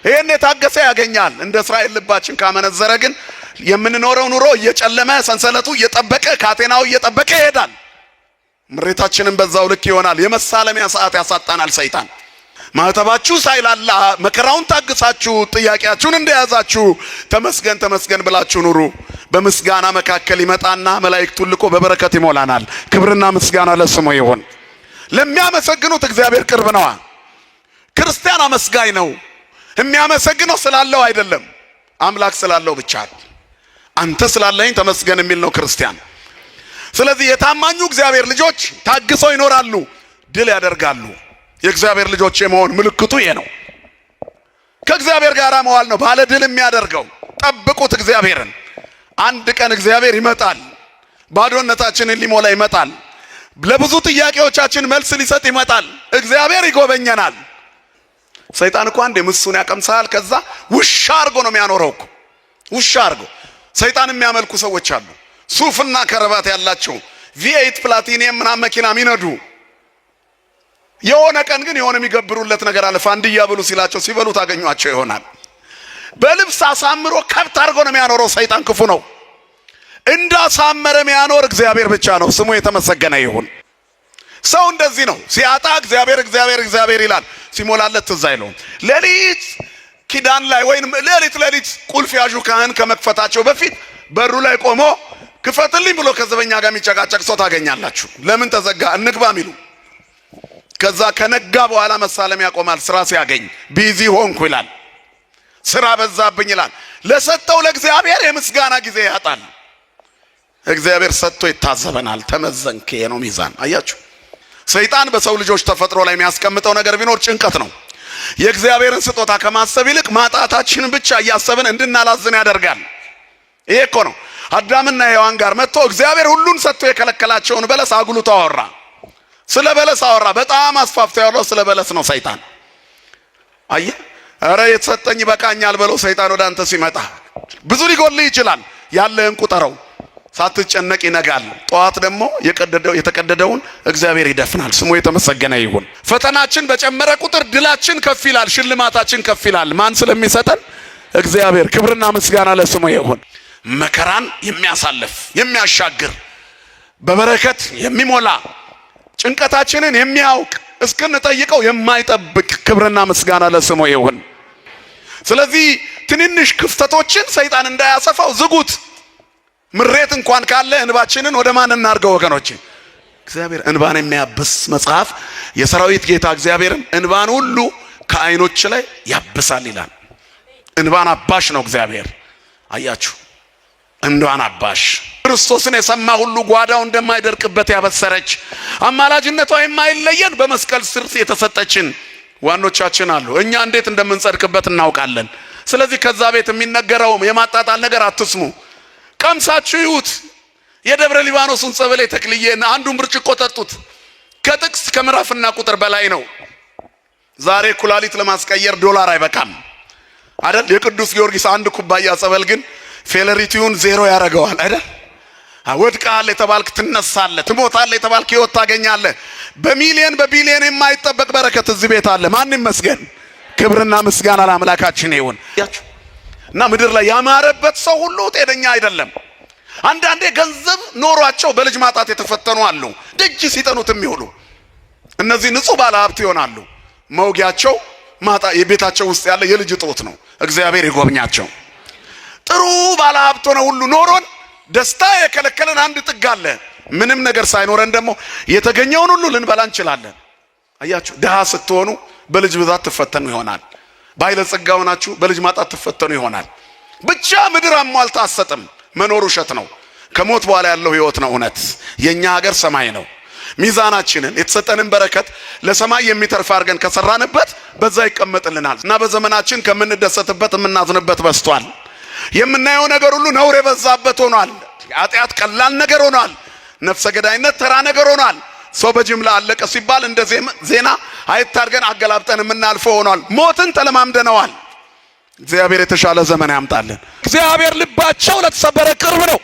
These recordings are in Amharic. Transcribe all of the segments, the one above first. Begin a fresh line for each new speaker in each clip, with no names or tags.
ይሄን የታገሰ ያገኛል። እንደ እስራኤል ልባችን ካመነዘረ ግን የምንኖረው ኑሮ እየጨለመ ሰንሰለቱ እየጠበቀ ካቴናው እየጠበቀ ይሄዳል። ምሬታችንን በዛው ልክ ይሆናል። የመሳለሚያ ሰዓት ያሳጣናል ሰይጣን። ማህተባችሁ ሳይላላ መከራውን ታግሳችሁ ጥያቄያችሁን እንደያዛችሁ ተመስገን ተመስገን ብላችሁ ኑሩ። በምስጋና መካከል ይመጣና መላእክቱን ልኮ በበረከት ይሞላናል። ክብርና ምስጋና ለስሙ ይሁን። ለሚያመሰግኑት እግዚአብሔር ቅርብ ነዋ። ክርስቲያን አመስጋኝ ነው። የሚያመሰግነው ስላለው አይደለም፣ አምላክ ስላለው ብቻ። አንተ ስላለኝ ተመስገን የሚል ነው ክርስቲያን። ስለዚህ የታማኙ እግዚአብሔር ልጆች ታግሰው ይኖራሉ፣ ድል ያደርጋሉ። የእግዚአብሔር ልጆች የመሆን ምልክቱ ይሄ ነው። ከእግዚአብሔር ጋር መዋል ነው ባለ ድል የሚያደርገው። ጠብቁት እግዚአብሔርን። አንድ ቀን እግዚአብሔር ይመጣል፣ ባዶነታችንን ሊሞላ ይመጣል፣ ለብዙ ጥያቄዎቻችን መልስ ሊሰጥ ይመጣል። እግዚአብሔር ይጎበኘናል። ሰይጣን እኮ አንዴ ምሱን ያቀምሳል፣ ከዛ ውሻ አርጎ ነው የሚያኖረው እኮ። ውሻ አርጎ ሰይጣን የሚያመልኩ ሰዎች አሉ፣ ሱፍና ከረባት ያላቸው V8 ፕላቲኒየም ምናምን መኪና የሚነዱ። የሆነ ቀን ግን የሆነ የሚገብሩለት ነገር አለ። ፋንድያ ብሉ ሲላቸው ሲበሉ ታገኟቸው ይሆናል። በልብስ አሳምሮ ከብት አርጎ ነው የሚያኖረው። ሰይጣን ክፉ ነው። እንዳሳመረ የሚያኖር እግዚአብሔር ብቻ ነው። ስሙ የተመሰገነ ይሁን። ሰው እንደዚህ ነው። ሲያጣ እግዚአብሔር እግዚአብሔር እግዚአብሔር ይላል፣ ሲሞላለት ትዝ አይለውም። ሌሊት ኪዳን ላይ ወይንም ሌሊት ቁልፍ ያዡ ካህን ከመክፈታቸው በፊት በሩ ላይ ቆሞ ክፈትልኝ ብሎ ከዘበኛ ጋር የሚጨቃጨቅ ሰው ታገኛላችሁ። ለምን ተዘጋ እንግባ ሚሉ። ከዛ ከነጋ በኋላ መሳለም ያቆማል። ስራ ሲያገኝ ቢዚ ሆንኩ ይላል፣ ስራ በዛብኝ ይላል። ለሰጠው ለእግዚአብሔር የምስጋና ጊዜ ያጣል። እግዚአብሔር ሰጥቶ ይታዘበናል። ተመዘንክ ነው ሚዛን። አያችሁ፣ ሰይጣን በሰው ልጆች ተፈጥሮ ላይ የሚያስቀምጠው ነገር ቢኖር ጭንቀት ነው። የእግዚአብሔርን ስጦታ ከማሰብ ይልቅ ማጣታችንን ብቻ እያሰብን እንድናላዝን ያደርጋል። ይሄ እኮ ነው አዳምና ሔዋን ጋር መጥቶ እግዚአብሔር ሁሉን ሰጥቶ የከለከላቸውን በለስ አጉልቶ አወራ። ስለ በለስ አወራ። በጣም አስፋፍቶ ያወራው ስለ በለስ ነው ሰይጣን። አየ አረ የተሰጠኝ በቃኛል ብለው ሰይጣን ወደ አንተ ሲመጣ ብዙ ሊጎልህ ይችላል። ያለህን ቁጠረው፣ ሳትጨነቅ ይነጋል። ጠዋት ደግሞ የተቀደደውን እግዚአብሔር ይደፍናል። ስሙ የተመሰገነ ይሁን። ፈተናችን በጨመረ ቁጥር ድላችን ከፍ ይላል፣ ሽልማታችን ከፍ ይላል። ማን ስለሚሰጠን? እግዚአብሔር። ክብርና ምስጋና ለስሙ ይሁን። መከራን የሚያሳልፍ የሚያሻግር በበረከት የሚሞላ ጭንቀታችንን የሚያውቅ እስክንጠይቀው የማይጠብቅ ክብርና ምስጋና ለስሙ ይሁን። ስለዚህ ትንንሽ ክፍተቶችን ሰይጣን እንዳያሰፋው ዝጉት። ምሬት እንኳን ካለ እንባችንን ወደ ማን እናርገው ወገኖቼ? እግዚአብሔር እንባን የሚያብስ መጽሐፍ የሰራዊት ጌታ እግዚአብሔርም እንባን ሁሉ ከዓይኖች ላይ ያብሳል ይላል። እንባን አባሽ ነው እግዚአብሔር። አያችሁ፣ እንባን አባሽ። ክርስቶስን የሰማ ሁሉ ጓዳው እንደማይደርቅበት ያበሰረች አማላጅነቷ የማይለየን በመስቀል ስር የተሰጠችን ዋኖቻችን አሉ። እኛ እንዴት እንደምንጸድቅበት እናውቃለን። ስለዚህ ከዛ ቤት የሚነገረው የማጣጣል ነገር አትስሙ። ቀምሳችሁ ይሁት። የደብረ ሊባኖስን ጸበሌ ተክልዬና አንዱን ብርጭቆ ጠጡት። ከጥቅስ ከምዕራፍና ቁጥር በላይ ነው። ዛሬ ኩላሊት ለማስቀየር ዶላር አይበቃም አይደል? የቅዱስ ጊዮርጊስ አንድ ኩባያ ጸበል ግን ፌለሪቲውን ዜሮ ያደርገዋል አይደል? ወድቀሃል የተባልክ ትነሳለህ፣ ትሞታለህ የተባልክ ሕይወት ታገኛለህ። በቢሊየን የማይጠበቅ በረከት እዚህ ቤት አለ። ማን ይመስገን? ክብርና ምስጋና ለአምላካችን ይሁን። እና ምድር ላይ ያማረበት ሰው ሁሉ ጤነኛ አይደለም። አንዳንዴ ገንዘብ ኖሯቸው በልጅ ማጣት የተፈተኑ አሉ። ደጅ ሲጠኑት የሚውሉ እነዚህ ንጹህ ባለ ሀብት ይሆናሉ። መውጊያቸው የቤታቸው ውስጥ ያለ የልጅ እጦት ነው። እግዚአብሔር ይጎብኛቸው። ጥሩ ባለ ሀብት ሆነ ሁሉ ኖሮን ደስታ የከለከለን አንድ ጥግ አለ። ምንም ነገር ሳይኖረን ደግሞ የተገኘውን ሁሉ ልንበላ እንችላለን። አያችሁ፣ ድሃ ስትሆኑ በልጅ ብዛት ትፈተኑ ይሆናል። ባለጸጋ ሆናችሁ በልጅ ማጣት ትፈተኑ ይሆናል። ብቻ ምድር አሟልታ አትሰጥም። መኖር ውሸት ነው። ከሞት በኋላ ያለው ህይወት ነው እውነት። የኛ ሀገር ሰማይ ነው። ሚዛናችንን የተሰጠንን በረከት ለሰማይ የሚተርፍ አድርገን ከሰራንበት በዛ ይቀመጥልናል። እና በዘመናችን ከምንደሰትበት የምናዝንበት በዝቷል። የምናየው ነገር ሁሉ ነውር የበዛበት ሆኗል። ኃጢአት ቀላል ነገር ሆኗል። ነፍሰ ገዳይነት ተራ ነገር ሆኗል። ሰው በጅምላ አለቀ ሲባል እንደ ዜና አይታርገን አገላብጠን የምናልፈው ሆኗል። ሞትን ተለማምደነዋል። እግዚአብሔር የተሻለ ዘመን ያምጣልን። እግዚአብሔር ልባቸው ለተሰበረ ቅርብ ነው፣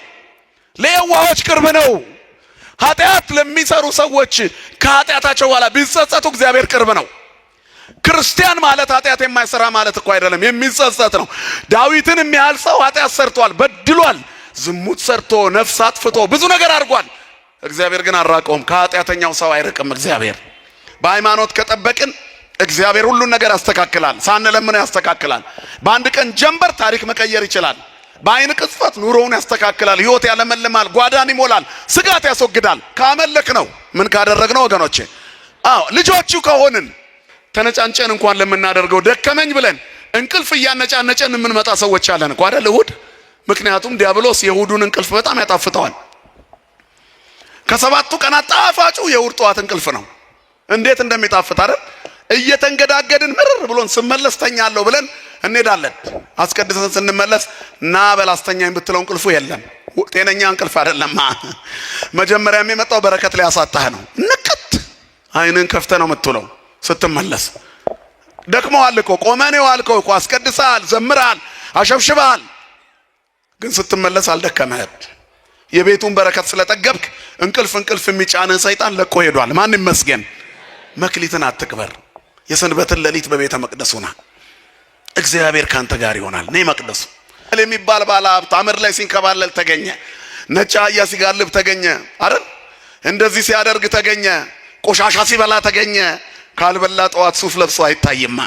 ለየዋሆች ቅርብ ነው። ኃጢአት ለሚሰሩ ሰዎች ከኃጢአታቸው በኋላ ቢጸጸቱ እግዚአብሔር ቅርብ ነው። ክርስቲያን ማለት ኃጢአት የማይሰራ ማለት እኮ አይደለም፣ የሚጸጸት ነው። ዳዊትን የሚያህል ሰው ኃጢአት ሰርቷል፣ በድሏል፣ ዝሙት ሰርቶ ነፍስ አጥፍቶ ብዙ ነገር አድርጓል። እግዚአብሔር ግን አራቀውም። ከኃጢአተኛው ሰው አይርቅም እግዚአብሔር። በሃይማኖት ከጠበቅን እግዚአብሔር ሁሉን ነገር ያስተካክላል፣ ሳንለምን ያስተካክላል። በአንድ ቀን ጀንበር ታሪክ መቀየር ይችላል። በአይን ቅጽበት ኑሮውን ያስተካክላል፣ ህይወት ያለመልማል፣ ጓዳን ይሞላል፣ ስጋት ያስወግዳል። ካመለክ ነው ምን ካደረግነው ወገኖቼ? ልጆቹ ከሆንን ተነጫንጨን እንኳን ለምናደርገው ደከመኝ ብለን እንቅልፍ እያነጫነጨን የምንመጣ ሰዎች አለን እኮ አይደል እሁድ። ምክንያቱም ዲያብሎስ የእሁዱን እንቅልፍ በጣም ያጣፍጠዋል። ከሰባቱ ቀናት ጣፋጩ የእሁድ ጠዋት እንቅልፍ ነው። እንዴት እንደሚጣፍጥ አይደል? እየተንገዳገድን ምርር ብሎን ስመለስ ተኛለሁ ብለን እንሄዳለን። አስቀድሰን ስንመለስ ና በላስተኛኝ ብትለው እንቅልፉ የለም። ጤነኛ እንቅልፍ አይደለም። መጀመሪያ የሚመጣው በረከት ሊያሳጣህ ነው። ንቅት አይንን ከፍተህ ነው የምትውለው። ስትመለስ ደክመዋል እኮ ቆመኔው አልከው እኮ አስቀድሰሃል፣ ዘምረሃል፣ አሸብሽበሃል። ግን ስትመለስ አልደከመህም። የቤቱን በረከት ስለጠገብክ እንቅልፍ የሚጫንህ ሰይጣን ለቆ ሄዷል። ማን ይመስገን። መክሊትን አትቅበር። የሰንበትን ሌሊት በቤተ መቅደሱ ና፣ እግዚአብሔር ካንተ ጋር ይሆናል። ነይ መቅደሱ የሚባል ባለ ሀብት አመድ ላይ ሲንከባለል ተገኘ። ነጭ አህያ ሲጋልብ ተገኘ አይደል? እንደዚህ ሲያደርግ ተገኘ። ቆሻሻ ሲበላ ተገኘ። ካልበላ ጠዋት ሱፍ ለብሶ አይታይማ።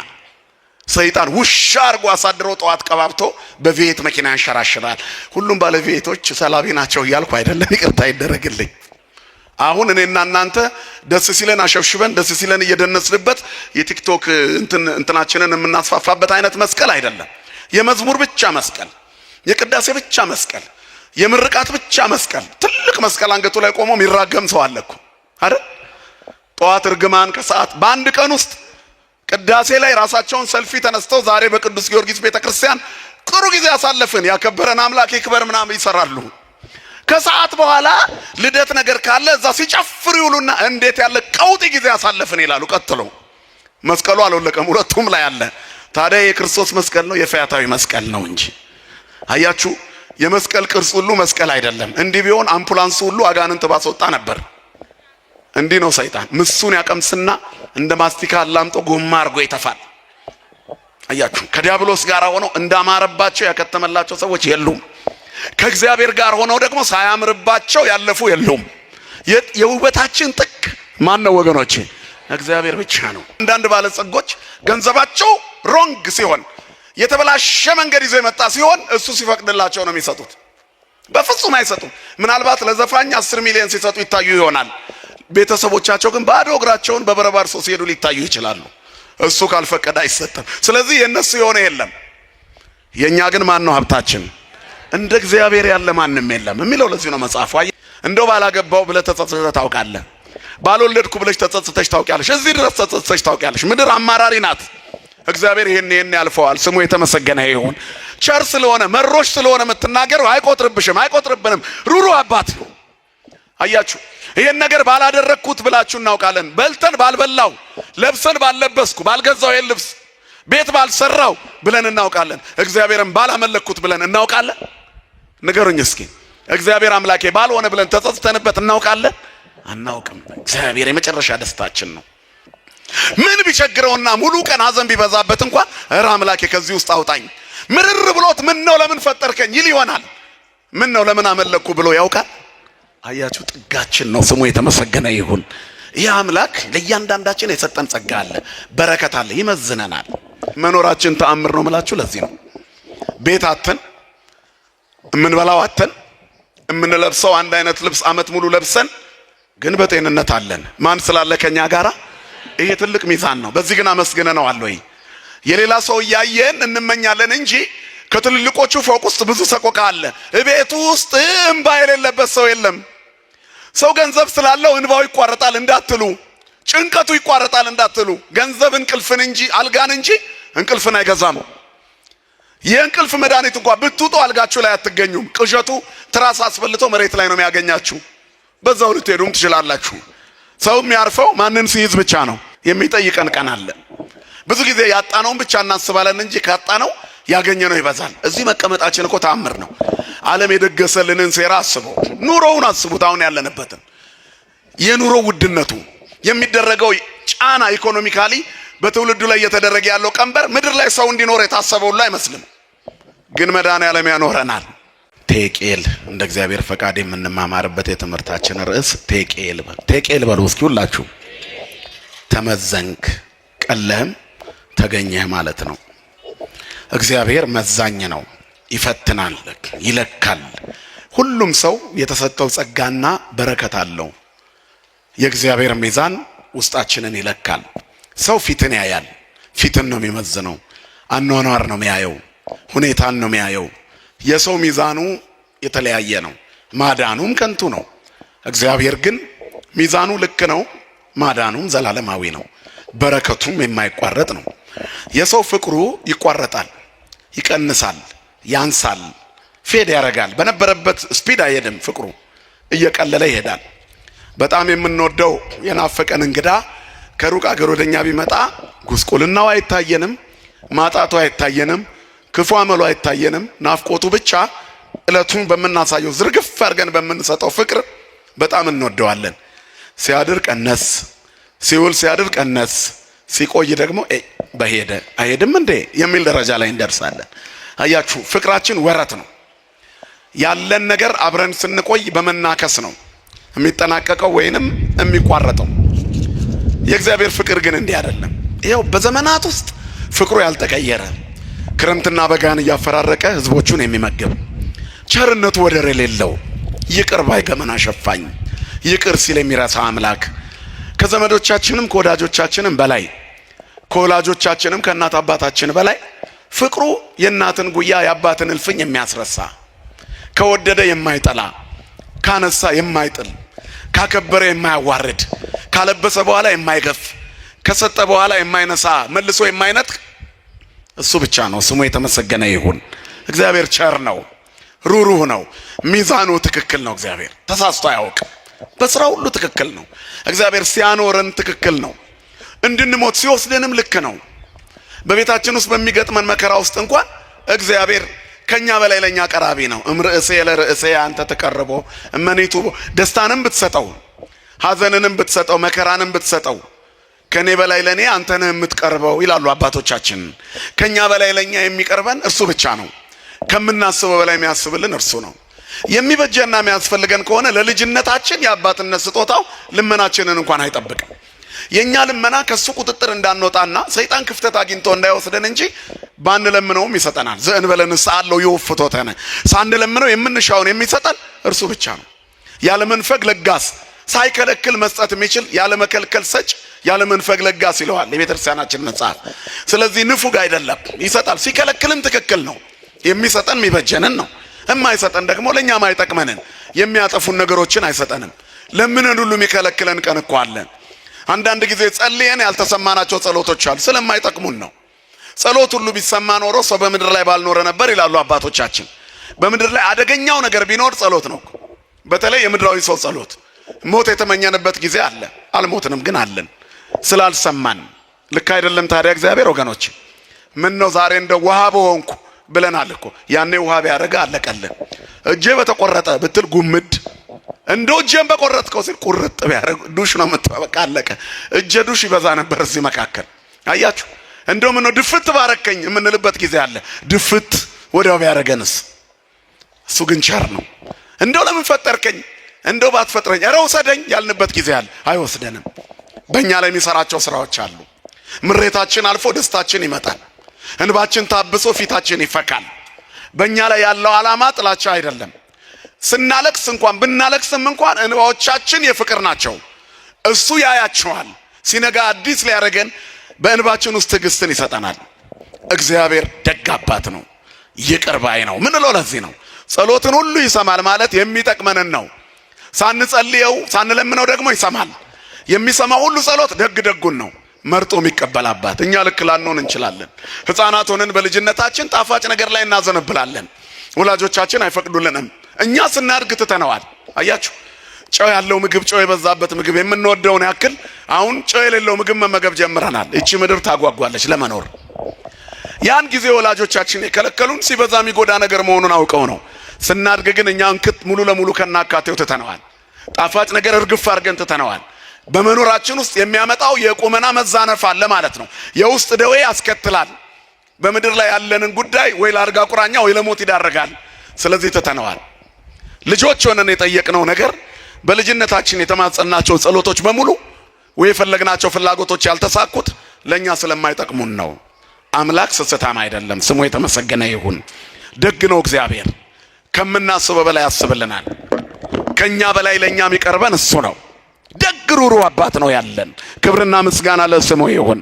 ሰይጣን ውሻ አርጎ አሳድሮ ጠዋት ቀባብቶ በቪኤት መኪና ያንሸራሽራል። ሁሉም ባለቪኤቶች ሰላቢ ናቸው እያልኩ አይደለም፣ ይቅርታ ይደረግልኝ። አሁን እኔና እናንተ ደስ ሲለን አሸብሽበን ደስ ሲለን እየደነስንበት የቲክቶክ እንትናችንን የምናስፋፋበት አይነት መስቀል አይደለም። የመዝሙር ብቻ መስቀል፣ የቅዳሴ ብቻ መስቀል፣ የምርቃት ብቻ መስቀል፣ ትልቅ መስቀል አንገቱ ላይ ቆሞ የሚራገም ሰው አለ እኮ አይደል? ጠዋት እርግማን ከሰዓት በአንድ ቀን ውስጥ ቅዳሴ ላይ ራሳቸውን ሰልፊ ተነስተው ዛሬ በቅዱስ ጊዮርጊስ ቤተክርስቲያን ጥሩ ጊዜ ያሳለፍን ያከበረን አምላክ ይክበር ምናምን ይሰራሉ። ከሰዓት በኋላ ልደት ነገር ካለ እዛ ሲጨፍሩ ይውሉና እንዴት ያለ ቀውጢ ጊዜ ያሳለፍን ይላሉ። ቀጥሎ መስቀሉ አልወለቀም፣ ሁለቱም ላይ አለ። ታዲያ የክርስቶስ መስቀል ነው የፈያታዊ መስቀል ነው እንጂ። አያችሁ፣ የመስቀል ቅርጽ ሁሉ መስቀል አይደለም። እንዲህ ቢሆን አምቡላንስ ሁሉ አጋንንት ባስወጣ ነበር። እንዲህ ነው ሰይጣን። ምሱን ያቀምስና እንደ ማስቲካ አላምጦ ጎማ አርጎ ይተፋል። አያችሁ፣ ከዲያብሎስ ጋር ሆነው እንዳማረባቸው ያከተመላቸው ሰዎች የሉም። ከእግዚአብሔር ጋር ሆነው ደግሞ ሳያምርባቸው ያለፉ የሉም። የውበታችን ጥግ ማን ነው ወገኖቼ? እግዚአብሔር ብቻ ነው። አንዳንድ ባለጸጎች ገንዘባቸው ሮንግ ሲሆን፣ የተበላሸ መንገድ ይዞ የመጣ ሲሆን እሱ ሲፈቅድላቸው ነው የሚሰጡት። በፍጹም አይሰጡም። ምናልባት ለዘፋኝ 10 ሚሊዮን ሲሰጡ ይታዩ ይሆናል። ቤተሰቦቻቸው ግን ባዶ እግራቸውን በበረባር ሰው ሲሄዱ ሊታዩ ይችላሉ። እሱ ካልፈቀደ አይሰጥም። ስለዚህ የነሱ የሆነ የለም። የኛ ግን ማን ነው ሀብታችን? እንደ እግዚአብሔር ያለ ማንም የለም የሚለው ለዚህ ነው መጽሐፉ። እንደው ባላገባው ብለህ ተጸጽተህ ታውቃለህ? ባልወለድኩ ብለሽ ተጸጽተሽ ታውቂያለሽ? እዚህ ድረስ ተጸጽተሽ ታውቂያለሽ? ምድር አማራሪ ናት። እግዚአብሔር ይሄን ያልፈዋል። ስሙ የተመሰገነ ይሁን። ቸር ስለሆነ መሮሽ ስለሆነ የምትናገረው አይቆጥርብሽም፣ አይቆጥርብንም። ሩሩ አባት ነው። አያችሁ፣ ይሄን ነገር ባላደረግኩት ብላችሁ እናውቃለን። በልተን ባልበላው፣ ለብሰን ባልለበስኩ፣ ባልገዛው ይሄን ልብስ ቤት ባልሰራው ብለን እናውቃለን። እግዚአብሔርን ባላመለክኩት ብለን እናውቃለን። ንገሩኝ እስኪ፣ እግዚአብሔር አምላኬ ባልሆነ ብለን ተጸጽተንበት እናውቃለን? አናውቅም። እግዚአብሔር የመጨረሻ ደስታችን ነው። ምን ቢቸግረውና ሙሉ ቀን ሐዘን ቢበዛበት እንኳን እረ አምላኬ ከዚህ ውስጥ አውጣኝ፣ ምርር ብሎት ምን ነው ለምን ፈጠርከኝ ይል ይሆናል። ምን ነው ለምን አመለኩ ብሎ ያውቃል። አያችሁ፣ ጥጋችን ነው። ስሙ የተመሰገነ ይሁን። ይህ አምላክ ለእያንዳንዳችን የሰጠን ጸጋ አለ፣ በረከት አለ፣ ይመዝነናል። መኖራችን ተአምር ነው የምላችሁ ለዚህ ነው። ቤት አተን፣ የምንበላው አተን፣ የምንለብሰው አንድ አይነት ልብስ አመት ሙሉ ለብሰን ግን በጤንነት አለን። ማን ስላለ ከኛ ጋራ? ይሄ ትልቅ ሚዛን ነው። በዚህ ግን አመስግነነዋል ወይ? የሌላ ሰው እያየን እንመኛለን እንጂ ከትልልቆቹ ፎቅ ውስጥ ብዙ ሰቆቃ አለ። ቤቱ ውስጥ እንባ የሌለበት ሰው የለም። ሰው ገንዘብ ስላለው እንባው ይቋረጣል እንዳትሉ፣ ጭንቀቱ ይቋረጣል እንዳትሉ። ገንዘብ እንቅልፍን እንጂ አልጋን እንጂ እንቅልፍን አይገዛም። የእንቅልፍ መድኃኒት እንኳን ብትውጡ አልጋችሁ ላይ አትገኙም። ቅዠቱ ትራስ አስፈልቶ መሬት ላይ ነው የሚያገኛችሁ። በዛው ልትሄዱም ትችላላችሁ። ሰው የሚያርፈው ማንን ሲይዝ ብቻ ነው። የሚጠይቀን ቀን አለ። ብዙ ጊዜ ያጣነውን ብቻ እናስባለን እንጂ ካጣነው ያገኘነው ይበዛል። እዚህ መቀመጣችን እኮ ተአምር ነው። ዓለም የደገሰልንን ሴራ አስቡ። ኑሮውን አስቡት። አሁን ያለንበትን የኑሮ ውድነቱ የሚደረገው ጫና ኢኮኖሚካሊ በትውልዱ ላይ እየተደረገ ያለው ቀንበር ምድር ላይ ሰው እንዲኖር የታሰበው ሁሉ አይመስልም። ግን መድኃኔዓለም ያኖረናል። ቴቄል እንደ እግዚአብሔር ፈቃድ የምንማማርበት የትምህርታችን ርዕስ ቴቄል በሉ እስኪ ሁላችሁ። ተመዘንክ ቀለህም ተገኘህ ማለት ነው። እግዚአብሔር መዛኝ ነው። ይፈትናል፣ ይለካል። ሁሉም ሰው የተሰጠው ጸጋና በረከት አለው። የእግዚአብሔር ሚዛን ውስጣችንን ይለካል። ሰው ፊትን ያያል። ፊትን ነው የሚመዝነው። አኗኗር ነው የሚያየው። ሁኔታን ነው የሚያየው። የሰው ሚዛኑ የተለያየ ነው። ማዳኑም ከንቱ ነው። እግዚአብሔር ግን ሚዛኑ ልክ ነው። ማዳኑም ዘላለማዊ ነው። በረከቱም የማይቋረጥ ነው። የሰው ፍቅሩ ይቋረጣል፣ ይቀንሳል፣ ያንሳል፣ ፌድ ያደርጋል። በነበረበት ስፒድ አይሄድም። ፍቅሩ እየቀለለ ይሄዳል። በጣም የምንወደው የናፈቀን እንግዳ ከሩቅ አገር ወደኛ ቢመጣ ጉስቁልናው አይታየንም፣ ማጣቱ አይታየንም፣ ክፉ አመሉ አይታየንም። ናፍቆቱ ብቻ እለቱን በምናሳየው ዝርግፍ አድርገን በምንሰጠው ፍቅር በጣም እንወደዋለን። ሲያድር ቀነስ፣ ሲውል ሲያድር ቀነስ፣ ሲቆይ ደግሞ በሄደ አይሄድም እንዴ የሚል ደረጃ ላይ እንደርሳለን። አያችሁ፣ ፍቅራችን ወረት ነው። ያለን ነገር አብረን ስንቆይ በመናከስ ነው የሚጠናቀቀው ወይንም የሚቋረጠው። የእግዚአብሔር ፍቅር ግን እንዲህ አይደለም። ይኸው በዘመናት ውስጥ ፍቅሩ ያልተቀየረ ክረምትና በጋን እያፈራረቀ ህዝቦቹን የሚመግብ ቸርነቱ ወደር የሌለው ይቅር ባይ ገመና ሸፋኝ ይቅር ሲል የሚረሳ አምላክ ከዘመዶቻችንም ከወዳጆቻችንም በላይ ከወላጆቻችንም ከእናት አባታችን በላይ ፍቅሩ የእናትን ጉያ የአባትን እልፍኝ የሚያስረሳ ከወደደ የማይጠላ ካነሳ የማይጥል ካከበረ የማያዋርድ ካለበሰ በኋላ የማይገፍ ከሰጠ በኋላ የማይነሳ መልሶ የማይነጥቅ እሱ ብቻ ነው። ስሙ የተመሰገነ ይሁን። እግዚአብሔር ቸር ነው፣ ሩሩህ ነው። ሚዛኑ ትክክል ነው። እግዚአብሔር ተሳስቶ አያውቅም። በስራ ሁሉ ትክክል ነው። እግዚአብሔር ሲያኖረን ትክክል ነው። እንድንሞት ሲወስደንም ልክ ነው። በቤታችን ውስጥ በሚገጥመን መከራ ውስጥ እንኳን እግዚአብሔር ከኛ በላይ ለኛ ቀራቢ ነው። እምርዕሴ ለርዕሴ አንተ ተቀርቦ እመኒቱ ደስታንም ብትሰጠው ሐዘንንም ብትሰጠው መከራንም ብትሰጠው ከኔ በላይ ለኔ አንተ ነህ የምትቀርበው ይላሉ አባቶቻችን። ከኛ በላይ ለኛ የሚቀርበን እርሱ ብቻ ነው። ከምናስበው በላይ የሚያስብልን እርሱ ነው። የሚበጀና የሚያስፈልገን ከሆነ ለልጅነታችን የአባትነት ስጦታው ልመናችንን እንኳን አይጠብቅም። የኛ ልመና ከሱ ቁጥጥር እንዳንወጣና ሰይጣን ክፍተት አግኝቶ እንዳይወስደን እንጂ ባንለምነውም ይሰጠናል። ዘእንበለ ንስአለው ይወፍቶተነ ሳንለምነው የምንሻውን የሚሰጠን እርሱ ብቻ ነው። ያለ መንፈግ ለጋስ ሳይከለክል መስጠት የሚችል ያለ መከልከል ሰጭ ያለ መንፈግ ለጋስ ይለዋል የቤተክርስቲያናችን መጽሐፍ። ስለዚህ ንፉግ አይደለም፣ ይሰጣል። ሲከለክልም ትክክል ነው። የሚሰጠን የሚበጀንን ነው። የማይሰጠን ደግሞ ለኛ ማይጠቅመንን የሚያጠፉን ነገሮችን አይሰጠንም። ለምንን ሁሉ የሚከለክለን ቀን እኮ አለ። አንዳንድ ጊዜ ጸልየን ያልተሰማናቸው ጸሎቶች አሉ። ስለማይጠቅሙን ነው። ጸሎት ሁሉ ቢሰማ ኖሮ ሰው በምድር ላይ ባልኖረ ነበር ይላሉ አባቶቻችን። በምድር ላይ አደገኛው ነገር ቢኖር ጸሎት ነው። በተለይ የምድራዊ ሰው ጸሎት። ሞት የተመኘንበት ጊዜ አለ፣ አልሞትንም ግን አለን ስላልሰማን። ልክ አይደለም ታዲያ እግዚአብሔር ወገኖች? ምን ነው ዛሬ እንደ ውሃ በሆንኩ ብለናል እኮ። ያኔ ውሃ ቢያደርግ አለቀልን። እጄ በተቆረጠ ብትል ጉምድ፣ እንደው እጄን በቆረጥከው ሲል ቁርጥ ቢያደርግ ዱሽ ነው የምትበቃ አለቀ። እጄ ዱሽ ይበዛ ነበር እዚህ መካከል። አያችሁ፣ እንደው ምን ነው ድፍት ባረከኝ የምንልበት ጊዜ አለ። ድፍት ወዲያው ቢያደርገንስ? እሱ ግን ቸር ነው። እንደው ለምን ፈጠርከኝ፣ እንደው ባትፈጥረኝ ኧረ ውሰደኝ ያልንበት ጊዜ አለ። አይወስደንም። በእኛ ላይ የሚሰራቸው ስራዎች አሉ። ምሬታችን አልፎ ደስታችን ይመጣል። እንባችን ታብሶ ፊታችን ይፈካል። በእኛ ላይ ያለው ዓላማ ጥላቻ አይደለም። ስናለቅስ እንኳን ብናለቅስም እንኳን እንባዎቻችን የፍቅር ናቸው። እሱ ያያቸዋል። ሲነጋ አዲስ ሊያደርገን በእንባችን ውስጥ ትዕግስትን ይሰጠናል። እግዚአብሔር ደግ አባት ነው፣ ይቅር ባይ ነው። ምን ለው ለዚህ ነው ጸሎትን ሁሉ ይሰማል ማለት የሚጠቅመንን ነው። ሳንጸልየው ሳንለምነው ደግሞ ይሰማል። የሚሰማው ሁሉ ጸሎት ደግ ደጉን ነው መርጦ የሚቀበል አባት። እኛ ልክ ላንሆን እንችላለን። ሕፃናት ሆነን በልጅነታችን ጣፋጭ ነገር ላይ እናዘነብላለን። ወላጆቻችን አይፈቅዱልንም። እኛ ስናድግ ትተነዋል። አያችሁ፣ ጨው ያለው ምግብ፣ ጨው የበዛበት ምግብ የምንወደውን ያክል አሁን ጨው የሌለው ምግብ መመገብ ጀምረናል። እቺ ምድር ታጓጓለች ለመኖር። ያን ጊዜ ወላጆቻችን የከለከሉን ሲበዛ የሚጎዳ ነገር መሆኑን አውቀው ነው። ስናድግ ግን እኛ እንክት ሙሉ ለሙሉ ከናካቴው ትተነዋል። ጣፋጭ ነገር እርግፍ አድርገን ትተነዋል። በመኖራችን ውስጥ የሚያመጣው የቁመና መዛነፍ አለ ማለት ነው። የውስጥ ደዌ ያስከትላል። በምድር ላይ ያለንን ጉዳይ ወይ ለአልጋ ቁራኛ ወይ ለሞት ይዳረጋል። ስለዚህ ተተነዋል። ልጆች ሆነን የጠየቅነው ነገር በልጅነታችን የተማጸናቸው ጸሎቶች በሙሉ ወይ የፈለግናቸው ፍላጎቶች ያልተሳኩት ለኛ ስለማይጠቅሙን ነው። አምላክ ስስታም አይደለም። ስሙ የተመሰገነ ይሁን። ደግ ነው እግዚአብሔር። ከምናስበው በላይ ያስብልናል። ከኛ በላይ ለኛ የሚቀርበን እሱ ነው። ደግ ሩሩ አባት ነው ያለን። ክብርና ምስጋና ለስሙ ይሁን።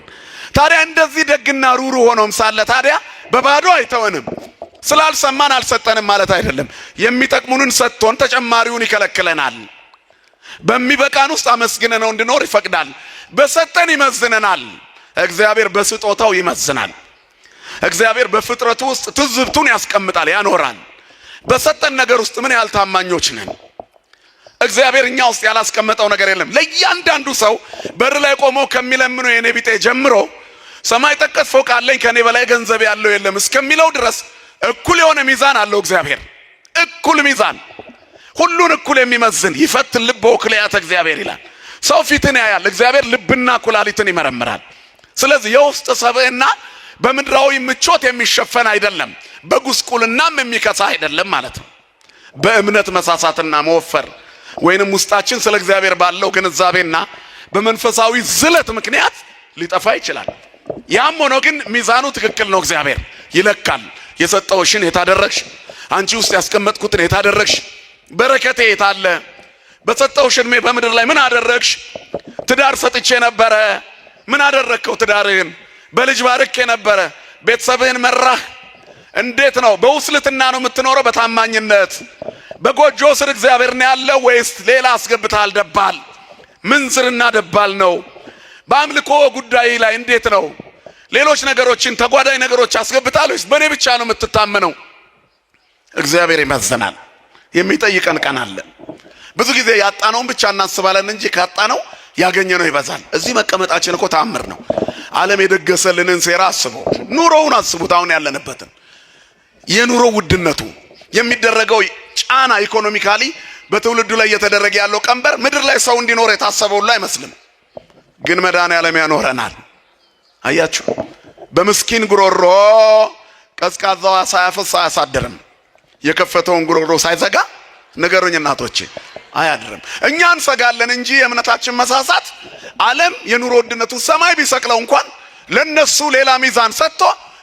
ታዲያ እንደዚህ ደግና ሩሩ ሆኖም ሳለ ታዲያ በባዶ አይተወንም። ስላልሰማን አልሰጠንም ማለት አይደለም። የሚጠቅሙንን ሰጥቶን ተጨማሪውን ይከለክለናል። በሚበቃን ውስጥ አመስግነነው እንድኖር ይፈቅዳል። በሰጠን ይመዝነናል። እግዚአብሔር በስጦታው ይመዝናል። እግዚአብሔር በፍጥረቱ ውስጥ ትዝብቱን ያስቀምጣል፣ ያኖራል። በሰጠን ነገር ውስጥ ምን ያህል ታማኞች ነን? እግዚአብሔር እኛ ውስጥ ያላስቀመጠው ነገር የለም። ለእያንዳንዱ ሰው በር ላይ ቆሞ ከሚለምነው የኔ ቢጤ ጀምሮ ሰማይ ጠቀስ ፎቅ አለኝ ከኔ በላይ ገንዘብ ያለው የለም እስከሚለው ድረስ እኩል የሆነ ሚዛን አለው እግዚአብሔር። እኩል ሚዛን፣ ሁሉን እኩል የሚመዝን ይፈትን ልብ ወክልያተ እግዚአብሔር ይላል። ሰው ፊትን ያያል፣ እግዚአብሔር ልብና ኩላሊትን ይመረምራል። ስለዚህ የውስጥ ሰብዕና በምድራዊ ምቾት የሚሸፈን አይደለም፣ በጉስቁልናም የሚከሳ አይደለም ማለት ነው። በእምነት መሳሳትና መወፈር ወይንም ውስጣችን ስለ እግዚአብሔር ባለው ግንዛቤና በመንፈሳዊ ዝለት ምክንያት ሊጠፋ ይችላል። ያም ሆኖ ግን ሚዛኑ ትክክል ነው። እግዚአብሔር ይለካል። የሰጠውሽን የታደረግሽ፣ አንቺ ውስጥ ያስቀመጥኩትን የታደረግሽ፣ በረከቴ የታለ? በሰጠውሽ ዕድሜ በምድር ላይ ምን አደረግሽ? ትዳር ሰጥቼ ነበረ፣ ምን አደረግከው? ትዳርህን በልጅ ባርኬ ነበረ፣ ቤተሰብህን መራህ? እንዴት ነው? በውስልትና ነው የምትኖረው? በታማኝነት በጎጆ ስር እግዚአብሔር ነው ያለው ወይስ ሌላ አስገብተሃል? ደባል ምንዝርና ደባል ነው። በአምልኮ ጉዳይ ላይ እንዴት ነው? ሌሎች ነገሮችን ተጓዳኝ ነገሮች አስገብታል ወይስ በእኔ ብቻ ነው የምትታመነው? እግዚአብሔር ይመዝናል። የሚጠይቀን ቀን አለ። ብዙ ጊዜ ያጣነውን ብቻ እናስባለን እንጂ ካጣነው ያገኘነው ይበዛል። እዚህ መቀመጣችን እኮ ተአምር ነው። ዓለም የደገሰልንን ሴራ አስቡ፣ ኑሮውን አስቡት። አሁን ያለንበትን የኑሮ ውድነቱ የሚደረገው ጫና ኢኮኖሚካሊ በትውልዱ ላይ እየተደረገ ያለው ቀንበር ምድር ላይ ሰው እንዲኖር የታሰበው ሁሉ አይመስልም። ግን መድኃኔዓለም ያኖረናል። አያችሁ፣ በምስኪን ጉሮሮ ቀዝቃዛዋ ሳያፈስ አያሳድርም። የከፈተውን ጉሮሮ ሳይዘጋ ንገሩኝ እናቶቼ አያድርም። እኛ እንሰጋለን እንጂ የእምነታችን መሳሳት ዓለም የኑሮ ውድነቱ ሰማይ ቢሰቅለው እንኳን ለነሱ ሌላ ሚዛን ሰጥቶ